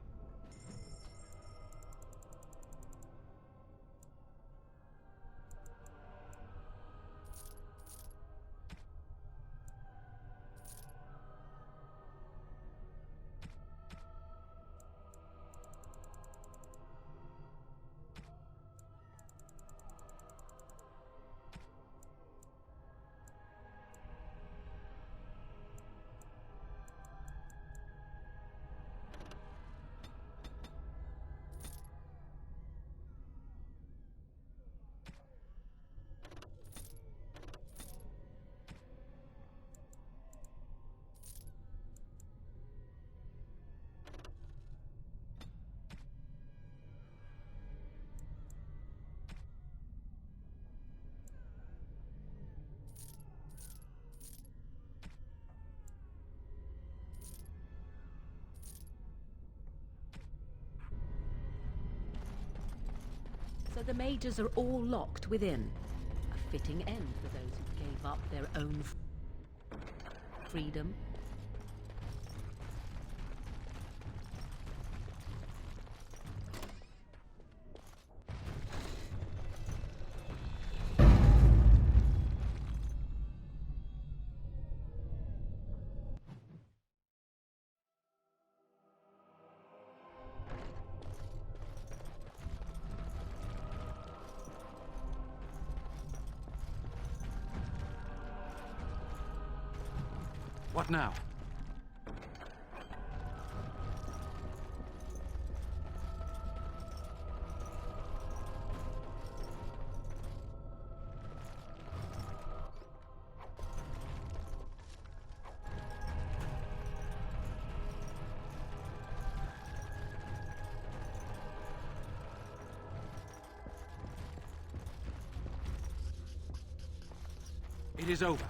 So the mages are all locked within. A fitting end for those who gave up their own freedom. What now? It is over.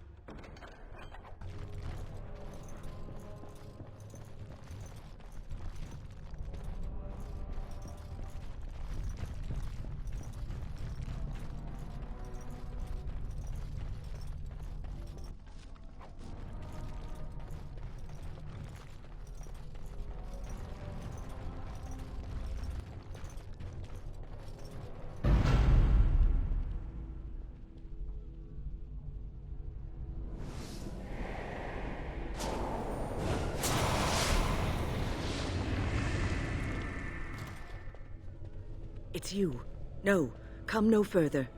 It's you. No, come no further.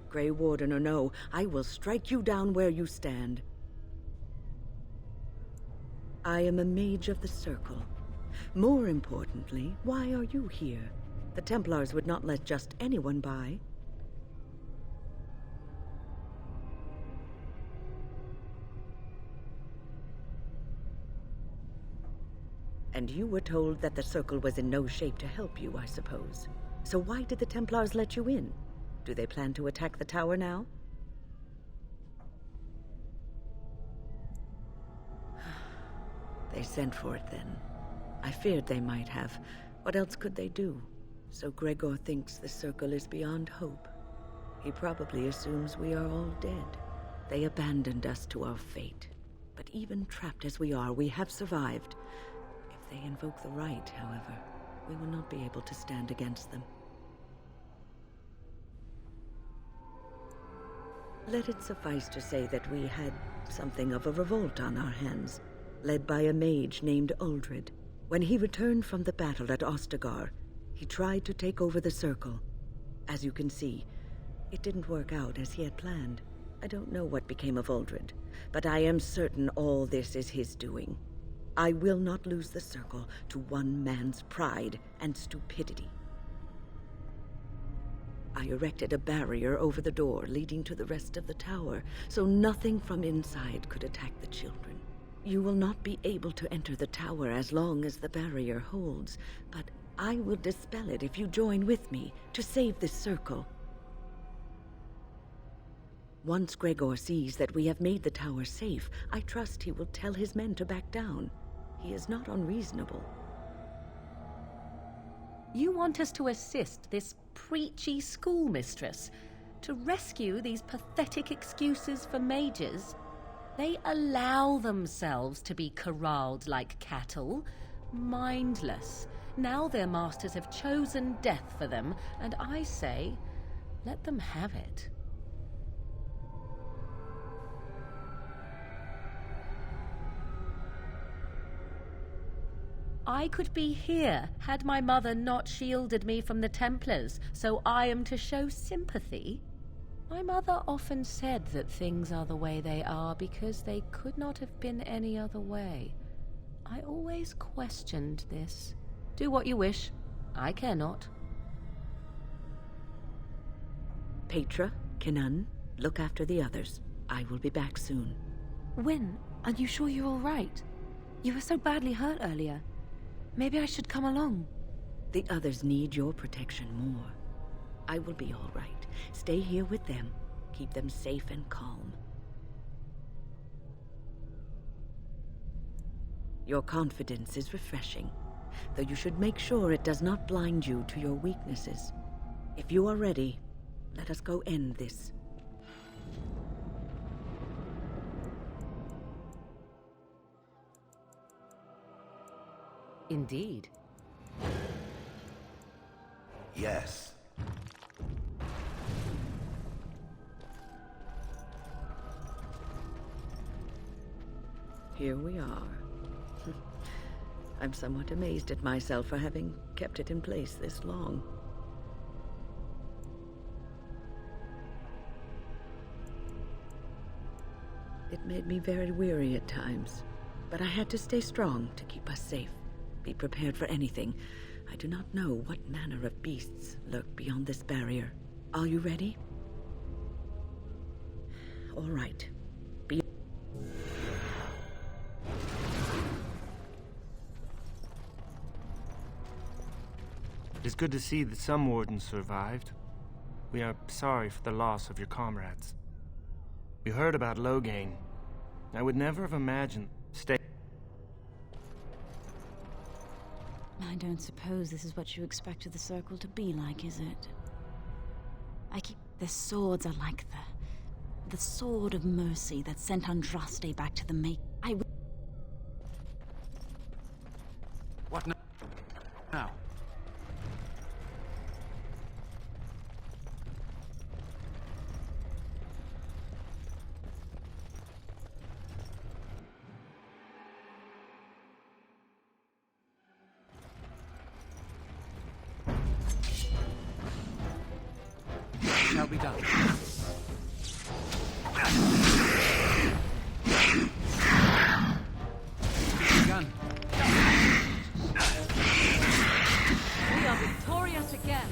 Grey Warden or no, I will strike you down where you stand. I am a mage of the Circle. More importantly, why are you here? The Templars would not let just anyone by. And you were told that the Circle was in no shape to help you, I suppose. So why did the Templars let you in? Do they plan to attack the tower now? They sent for it then. I feared they might have. What else could they do? So Gregor thinks the Circle is beyond hope. He probably assumes we are all dead. They abandoned us to our fate. But even trapped as we are, we have survived. If they invoke the right, however, we will not be able to stand against them. Let it suffice to say that we had something of a revolt on our hands, led by a mage named Uldred. When he returned from the battle at Ostagar, he tried to take over the Circle. As you can see, it didn't work out as he had planned. I don't know what became of Uldred, but I am certain all this is his doing. I will not lose the Circle to one man's pride and stupidity. I erected a barrier over the door leading to the rest of the tower, so nothing from inside could attack the children. You will not be able to enter the tower as long as the barrier holds, but I will dispel it if you join with me to save this Circle. Once Gregor sees that we have made the tower safe, I trust he will tell his men to back down. He is not unreasonable. You want us to assist this preachy schoolmistress to rescue these pathetic excuses for mages? They allow themselves to be corralled like cattle, mindless. Now their masters have chosen death for them, and I say, let them have it. I could be here had my mother not shielded me from the Templars, so I am to show sympathy. My mother often said that things are the way they are because they could not have been any other way. I always questioned this. Do what you wish. I care not. Petra, Kinan, look after the others. I will be back soon. When? Are you sure you're all right? You were so badly hurt earlier. Maybe I should come along. The others need your protection more. I will be all right. Stay here with them. Keep them safe and calm. Your confidence is refreshing, though you should make sure it does not blind you to your weaknesses. If you are ready, let us go end this. Indeed. Yes. Here we are. I'm somewhat amazed at myself for having kept it in place this long. It made me very weary at times, But I had to stay strong to keep us safe. Be prepared for anything. I do not know what manner of beasts lurk beyond this barrier. Are you ready? All right. Be... It is good to see that some wardens survived. We are sorry for the loss of your comrades. We heard about Loghain. I would never have imagined... I don't suppose this is what you expected the Circle to be like, is it? Their swords are like the sword of mercy that sent Andraste back to the What now? Shall be done. Begun. We are victorious again.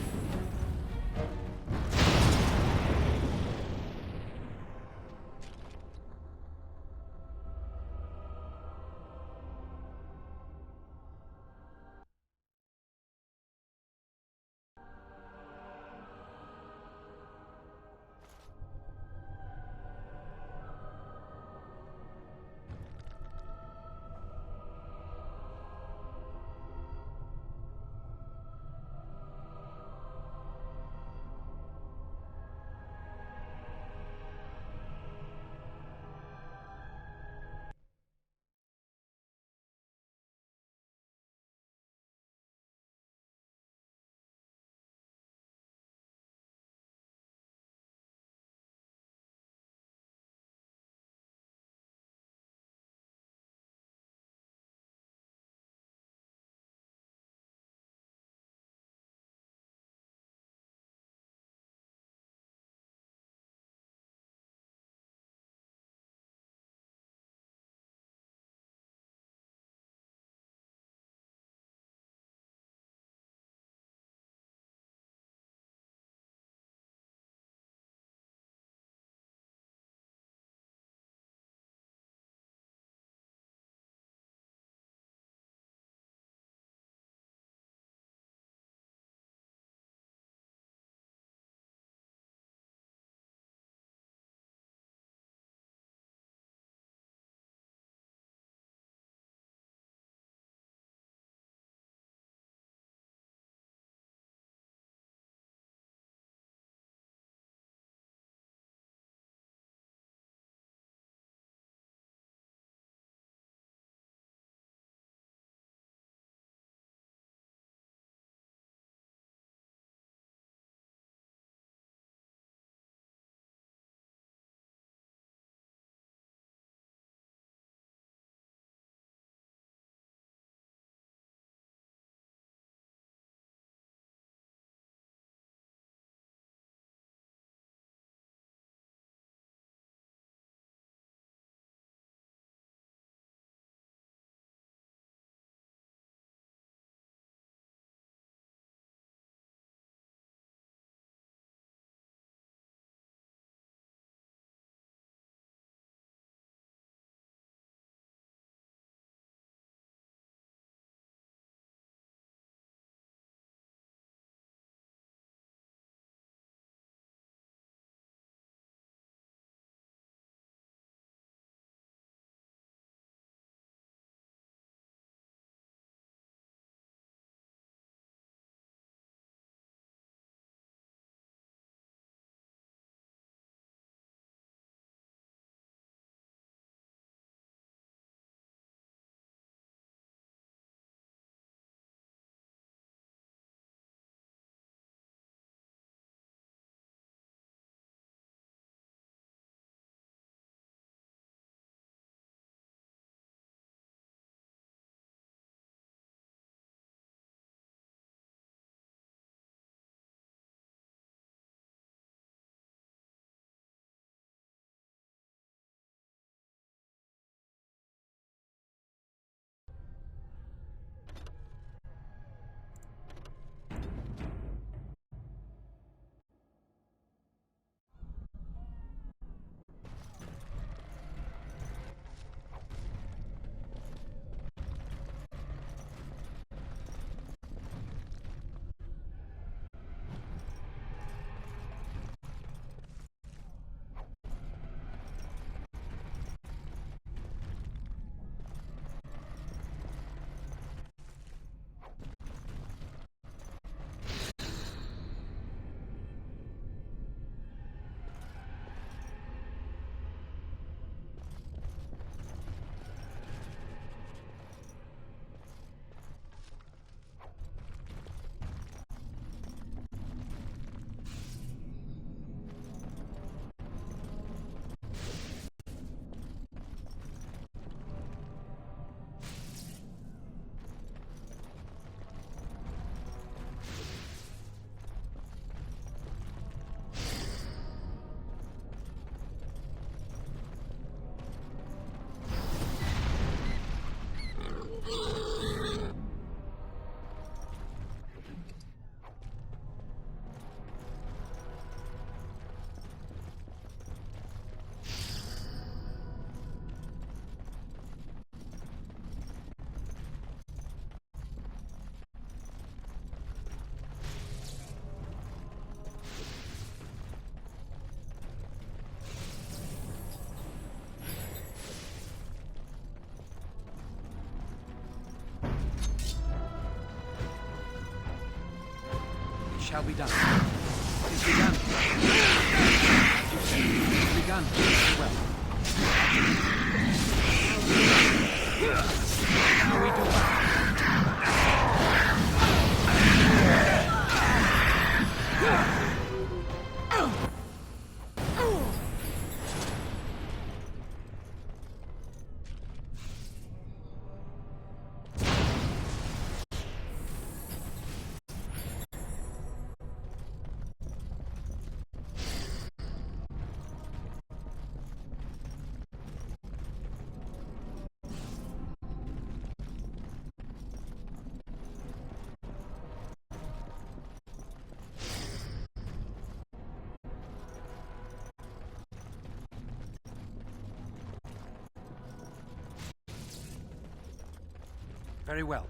shall be done. It is begun. As you said, it is begun. Well. Now we do battle. Very well.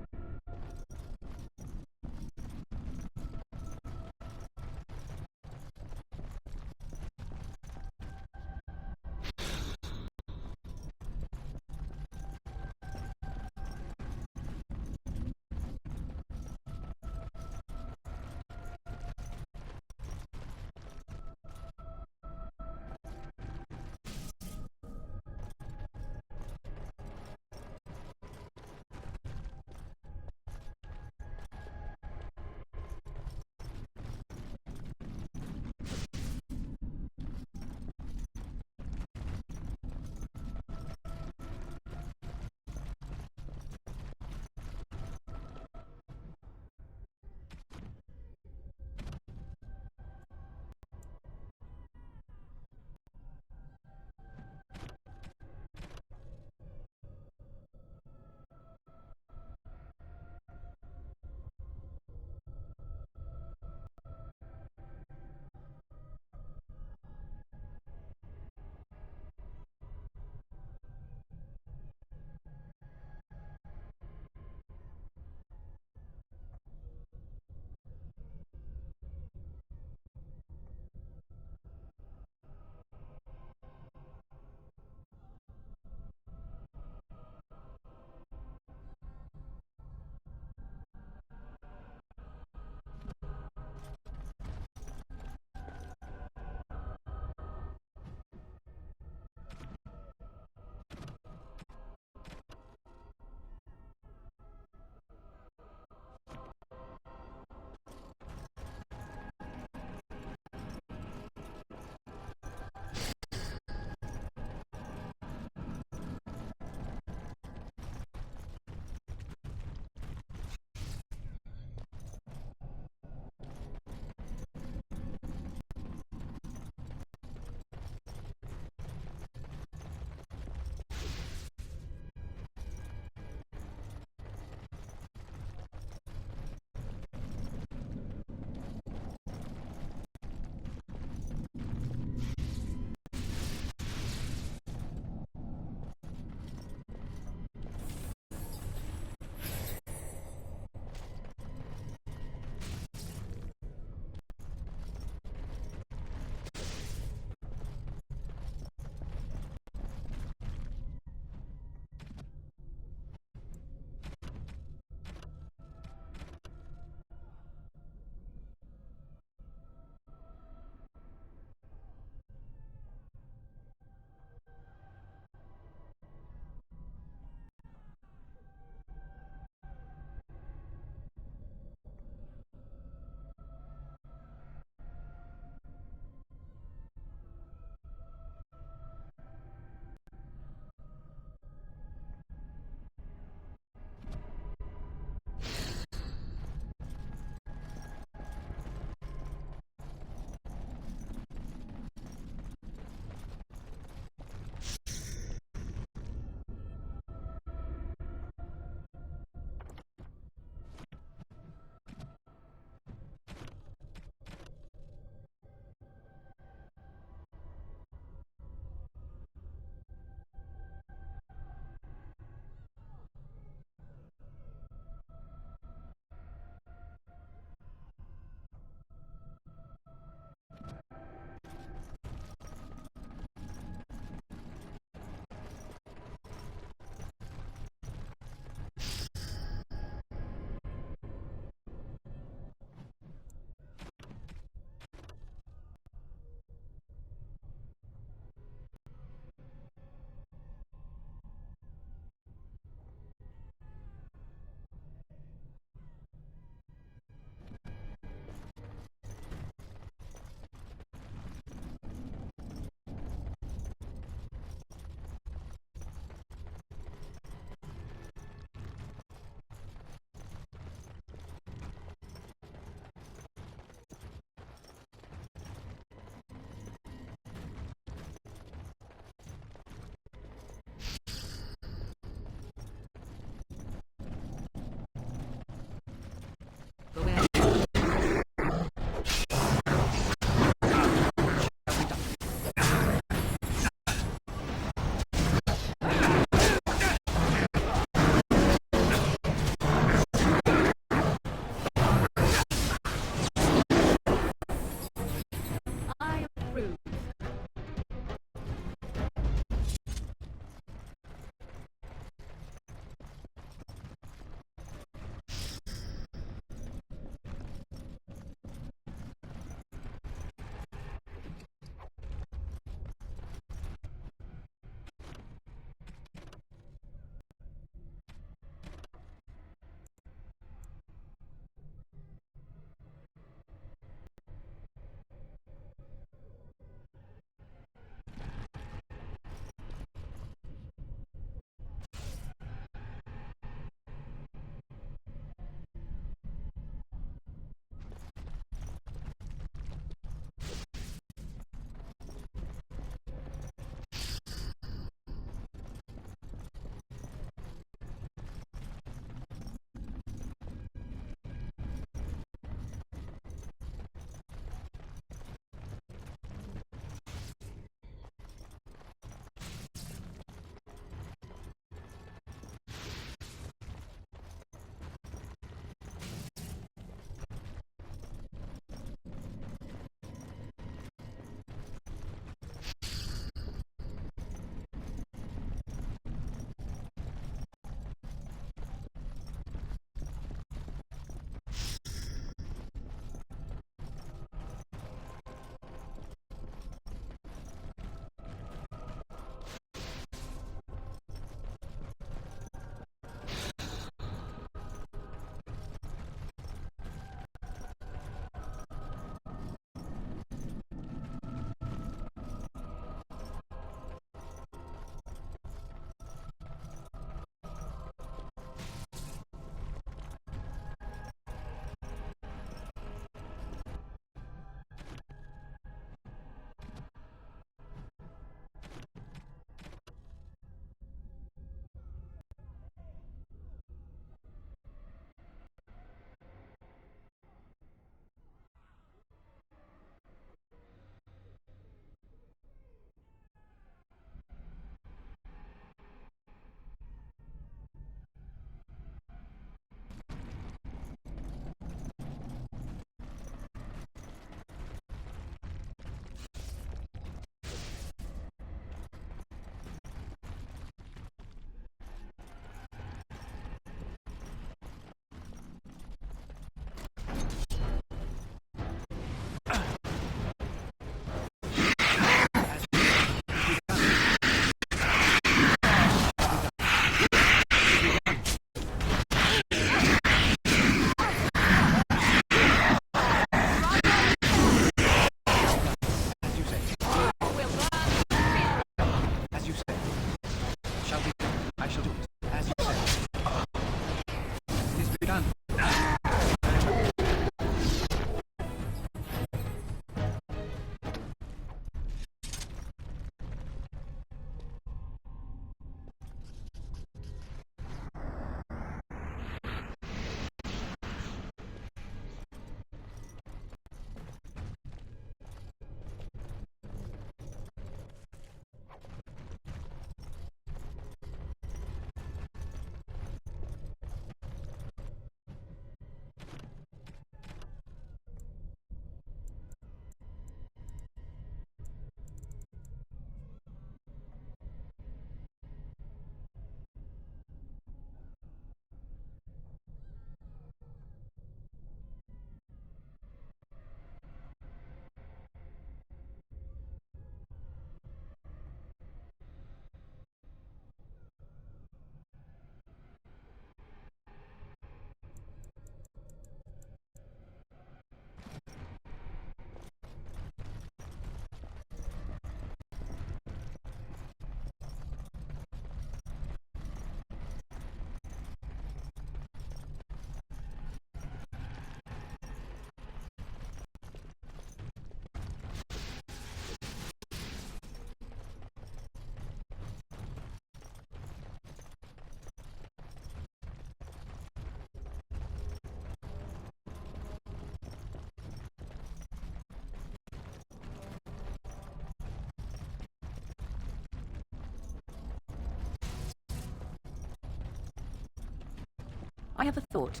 I have a thought.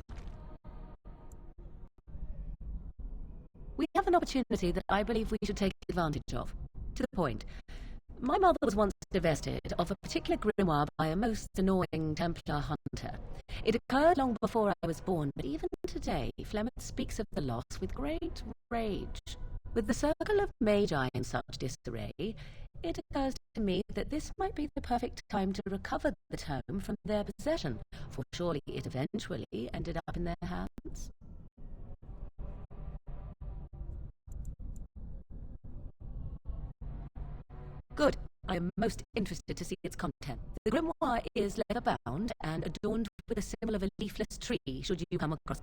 We have an opportunity that I believe we should take advantage of. To the point. My mother was once divested of a particular grimoire by a most annoying Templar hunter. It occurred long before I was born, but even today, Flemeth speaks of the loss with great rage. With the circle of Magi in such disarray, it occurs to me that this might be the perfect time to recover the tome from their possession, for surely it eventually ended up in their hands. Good. I am most interested to see its content. The grimoire is leather-bound and adorned with a symbol of a leafless tree, should you come across.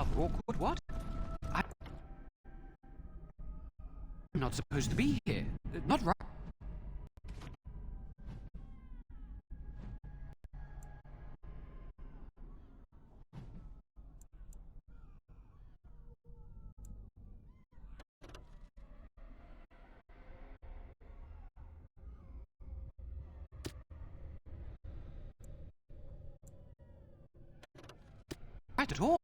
rather awkward. What? I'm not supposed to be here. Not right. Right at all.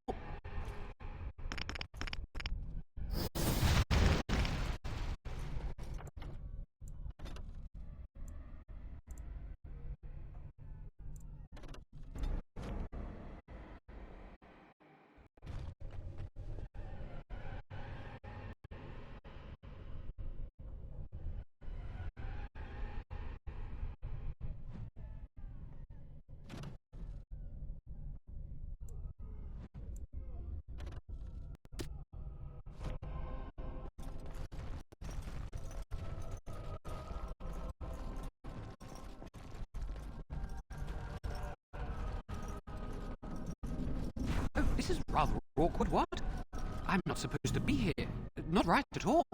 Oh, this is rather awkward. What? I'm not supposed to be here. Not right at all.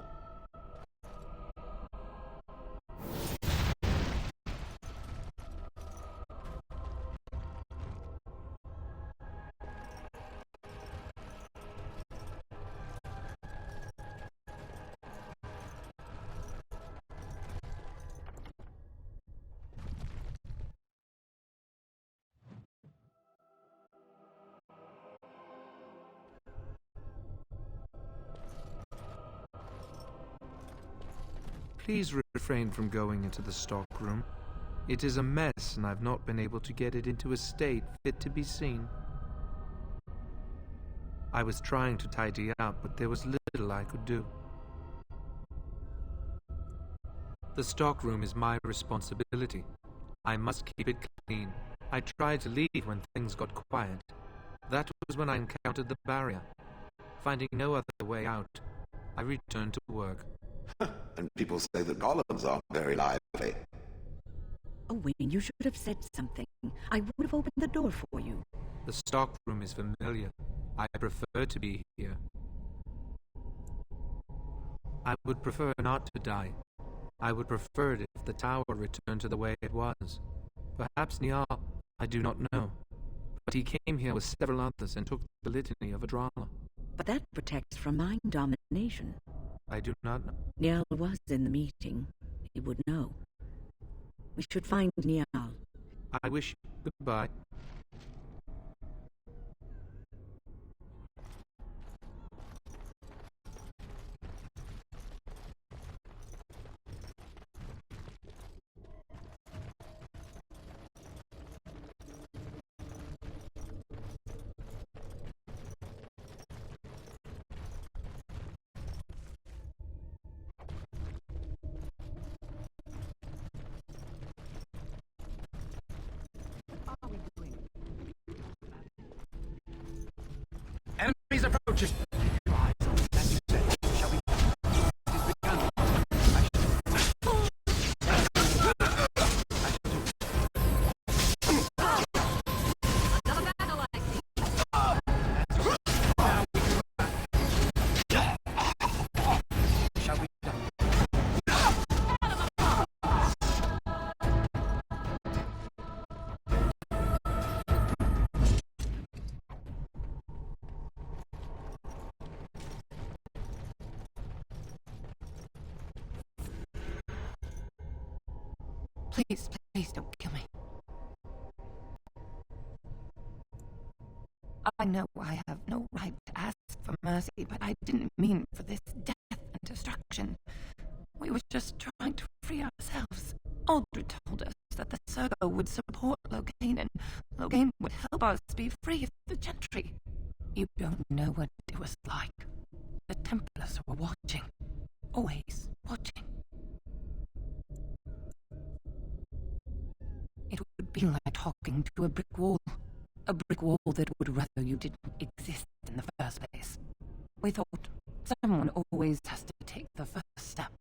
Please refrain from going into the stockroom. It is a mess, and I've not been able to get it into a state fit to be seen. I was trying to tidy up, but there was little I could do. The stockroom is my responsibility. I must keep it clean. I tried to leave when things got quiet. That was when I encountered the barrier. Finding no other way out, I returned to work. And people say that golems aren't very lively. Oh, Wayne, you should have said something. I would have opened the door for you. The stockroom is familiar. I prefer to be here. I would prefer not to die. I would prefer it if the tower returned to the way it was. Perhaps Niall, I do not know. But he came here with several others and took the litany of a drama. But that protects from mind domination. I do not know. Niall was in the meeting. He would know. We should find Niall. I wish you goodbye. Enemies approaching. Please, please don't kill me. I know I have no right to ask for mercy, but I didn't mean for this death and destruction. We were just trying to free ourselves. Aldred told us that the Circle would support Loghain, and Loghain would help us be free of the Gentry. You don't know what it was like. The Templars were watching. Always watching. It would be like talking to a brick wall. A brick wall that would rather you didn't exist in the first place. We thought someone always has to take the first step.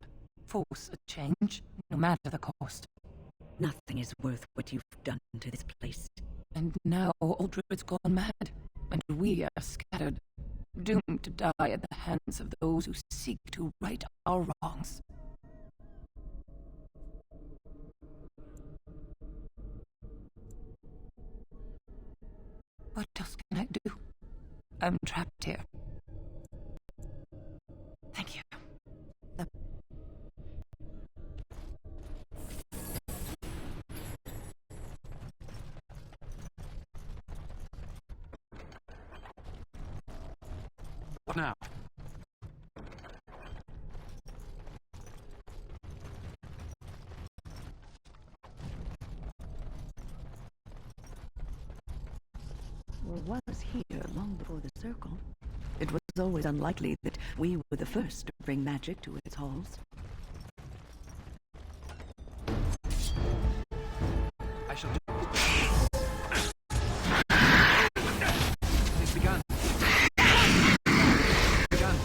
Force a change, no matter the cost. Nothing is worth what you've done to this place. And now Aldred's gone mad, and we are scattered. to die at the hands of those who seek to right our wrongs. What else can I do? I'm trapped here. Thank you. What now? Was here long before the Circle. It was always unlikely that we were the first to bring magic to its halls. I shall do. It's begun. Begun.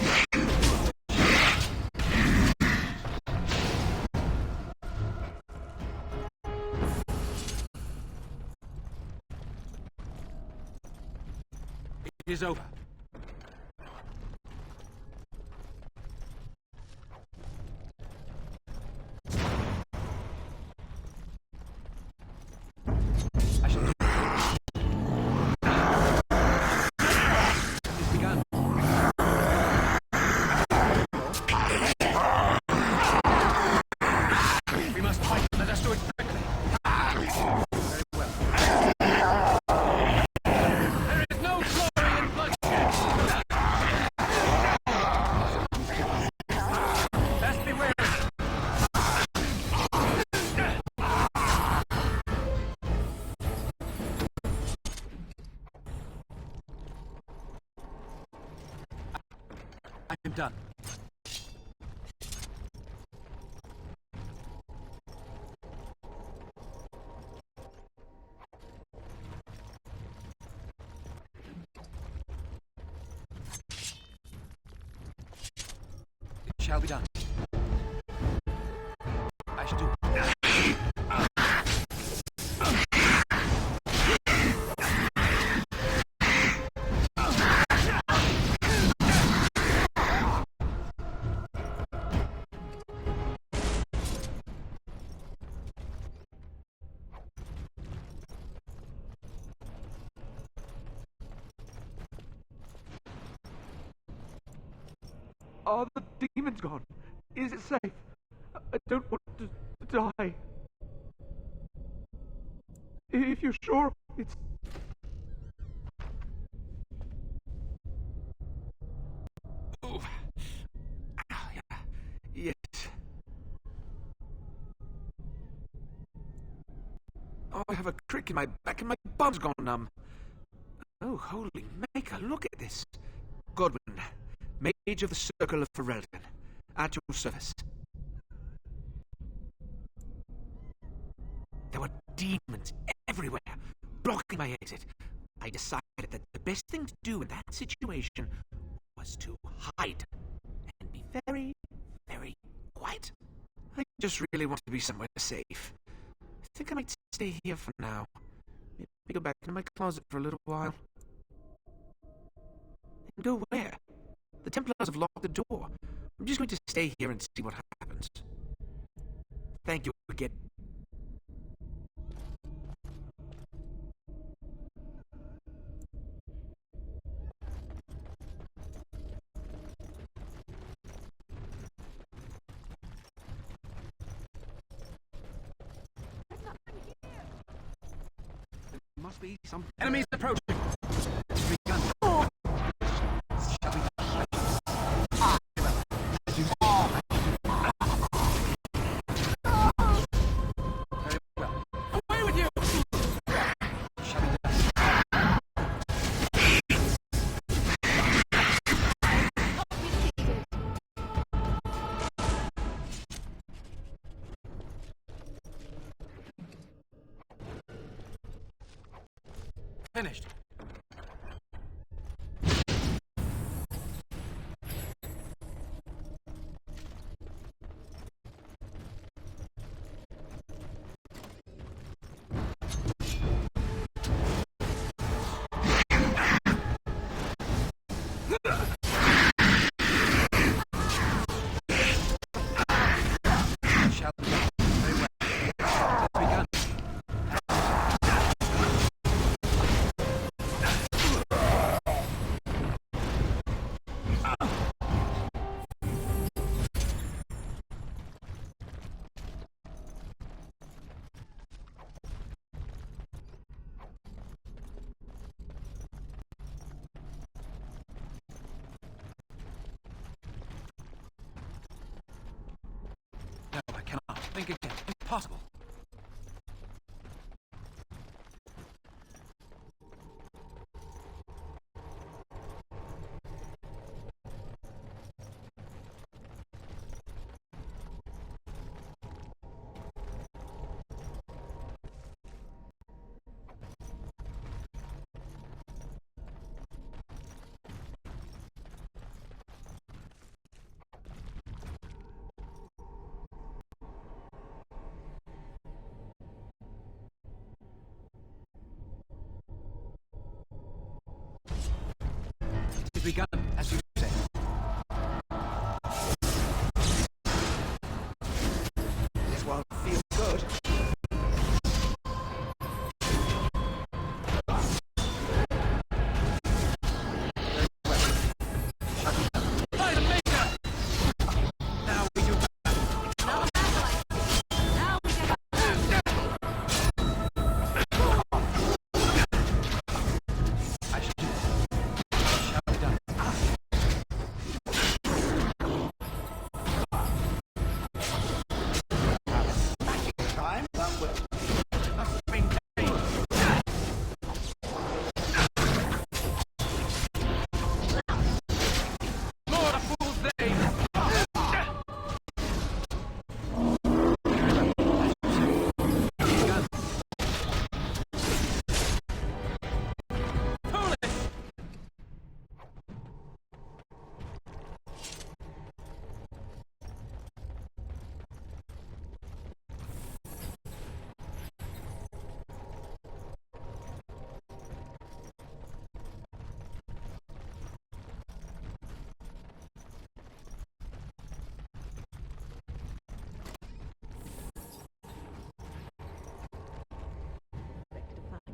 It is over. I shall do. It's begun. We must fight. Let us do it quickly. Very well. There is no glory in bloodshed. Best beware. I am done. It shall be done. I shall do. Are the demons gone? Is it safe? I don't want to die. If you're sure it's... Oh. Oh, yeah. Yes. Oh, I have a crick in my back and my bum's gone numb. Oh, holy maker, look at this. Godwin, Mage of the Circle of Ferelden, at your service. There were demons everywhere, blocking my exit. I decided that the best thing to do in that situation was to hide and be very, very quiet. I just really want to be somewhere safe. I think I might stay here for now. Maybe go back into my closet for a little while. And go where? The Templars have locked the door. I'm just going to stay here and see what happens. Thank you again. There must be some enemies approaching. It's begun. Shall we? Very well. Away with you! Shall we? Finished. possible? It's begun, as you say. This won't feel good.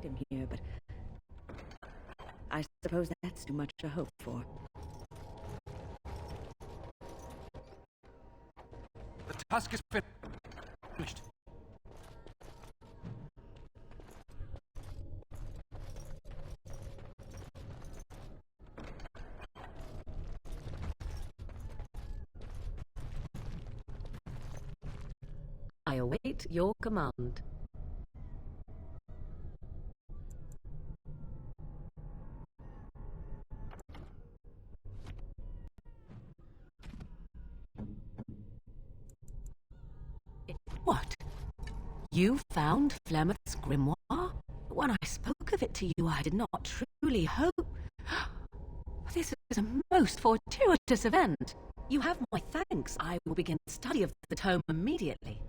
Him here, but I suppose that's too much to hope for. The task is finished. I await your command. What? You found Flemeth's grimoire? When I spoke of it to you, I did not truly hope... This is a most fortuitous event. You have my thanks. I will begin study of the tome immediately.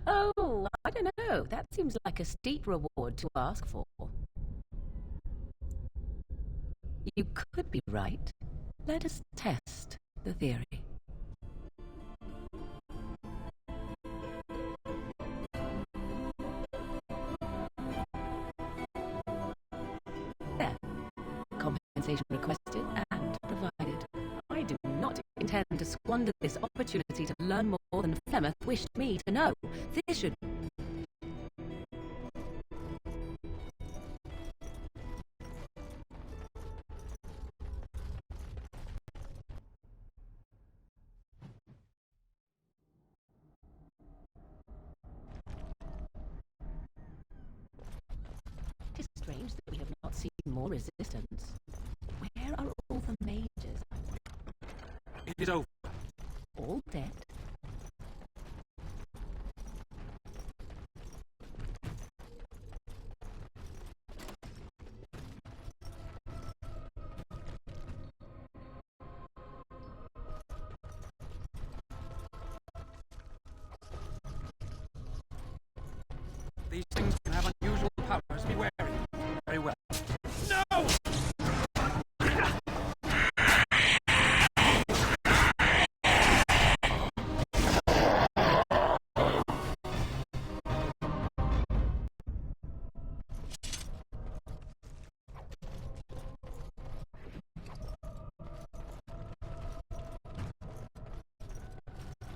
Oh, I don't know. That seems like a steep reward to ask for. You could be right. Let us test the theory. There. Compensation requested and provided. I do not intend to squander this opportunity to learn more than Flemeth wished me to know. This should... It is strange that we have not seen more resistance. Where are all the mages? It is over. All dead? These things can have unusual powers. Be wary. Very well. No!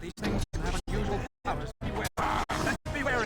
These things can have unusual powers. Be wary. Be wary.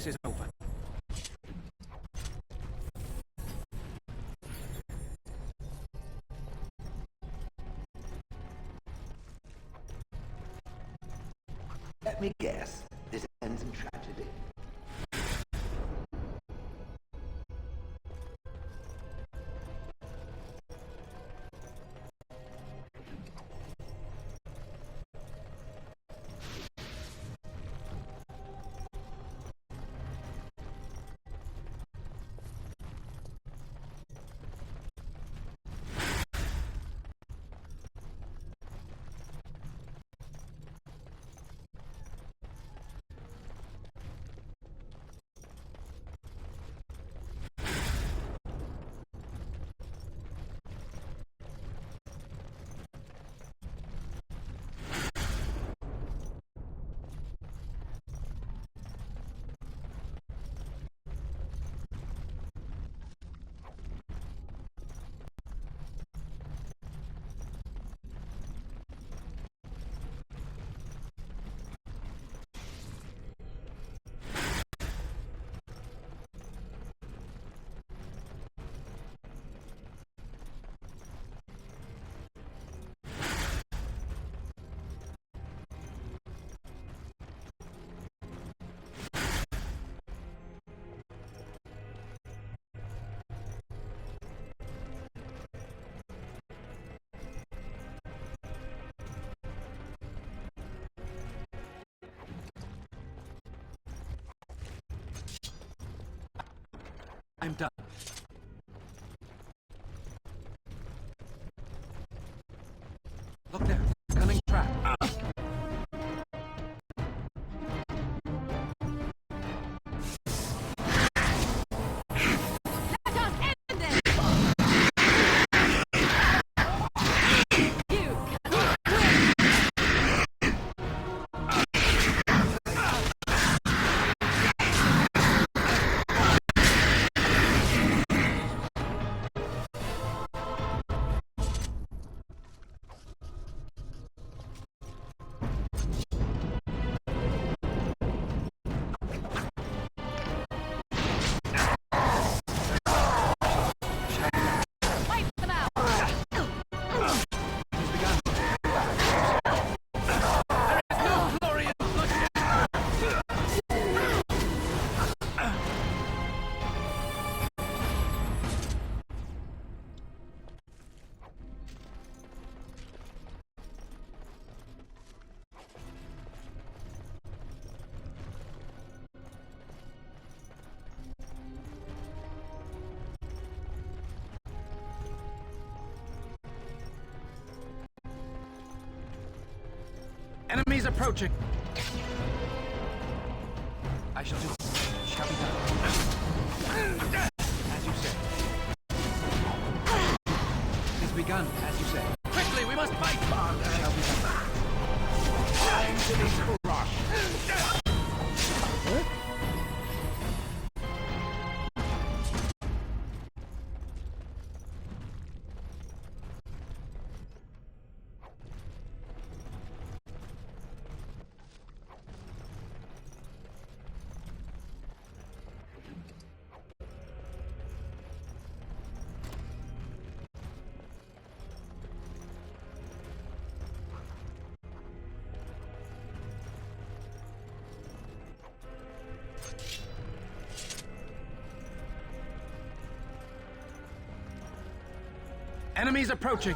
this is over. Let me guess. This ends in tragedy. I'm done. Look there, cunning trap. Enemies approaching. I shall do it. Shall be done. As you say. It is begun, as you say. Quickly, we must fight! Shall be done. Time to be crushed. Enemies approaching.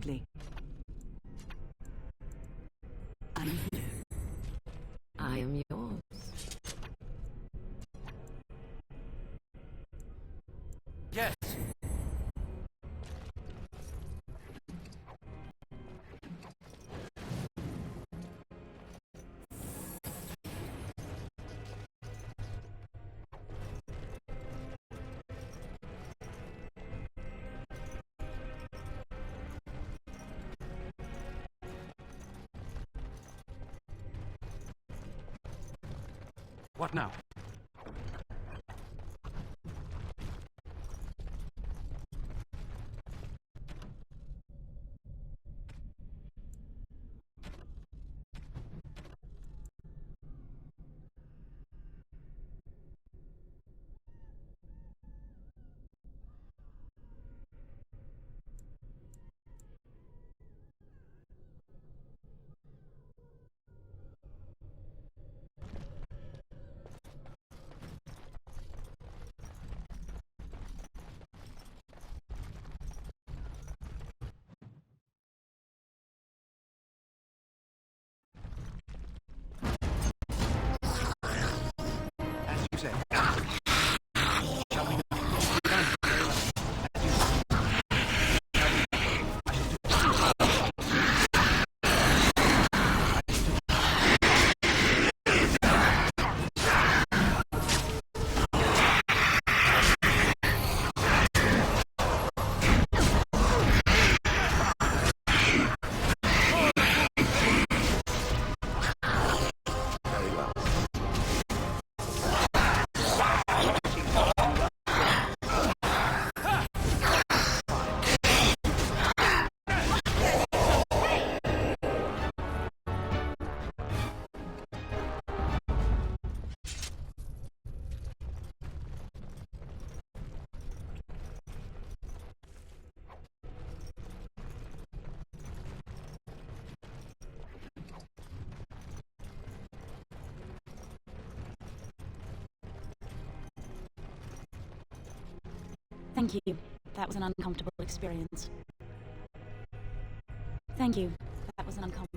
perfectly. I'm here. I am yours. Yes. What now? As you say. Shall we Thank you. That was an uncomfortable experience. Thank you. That was an uncomfortable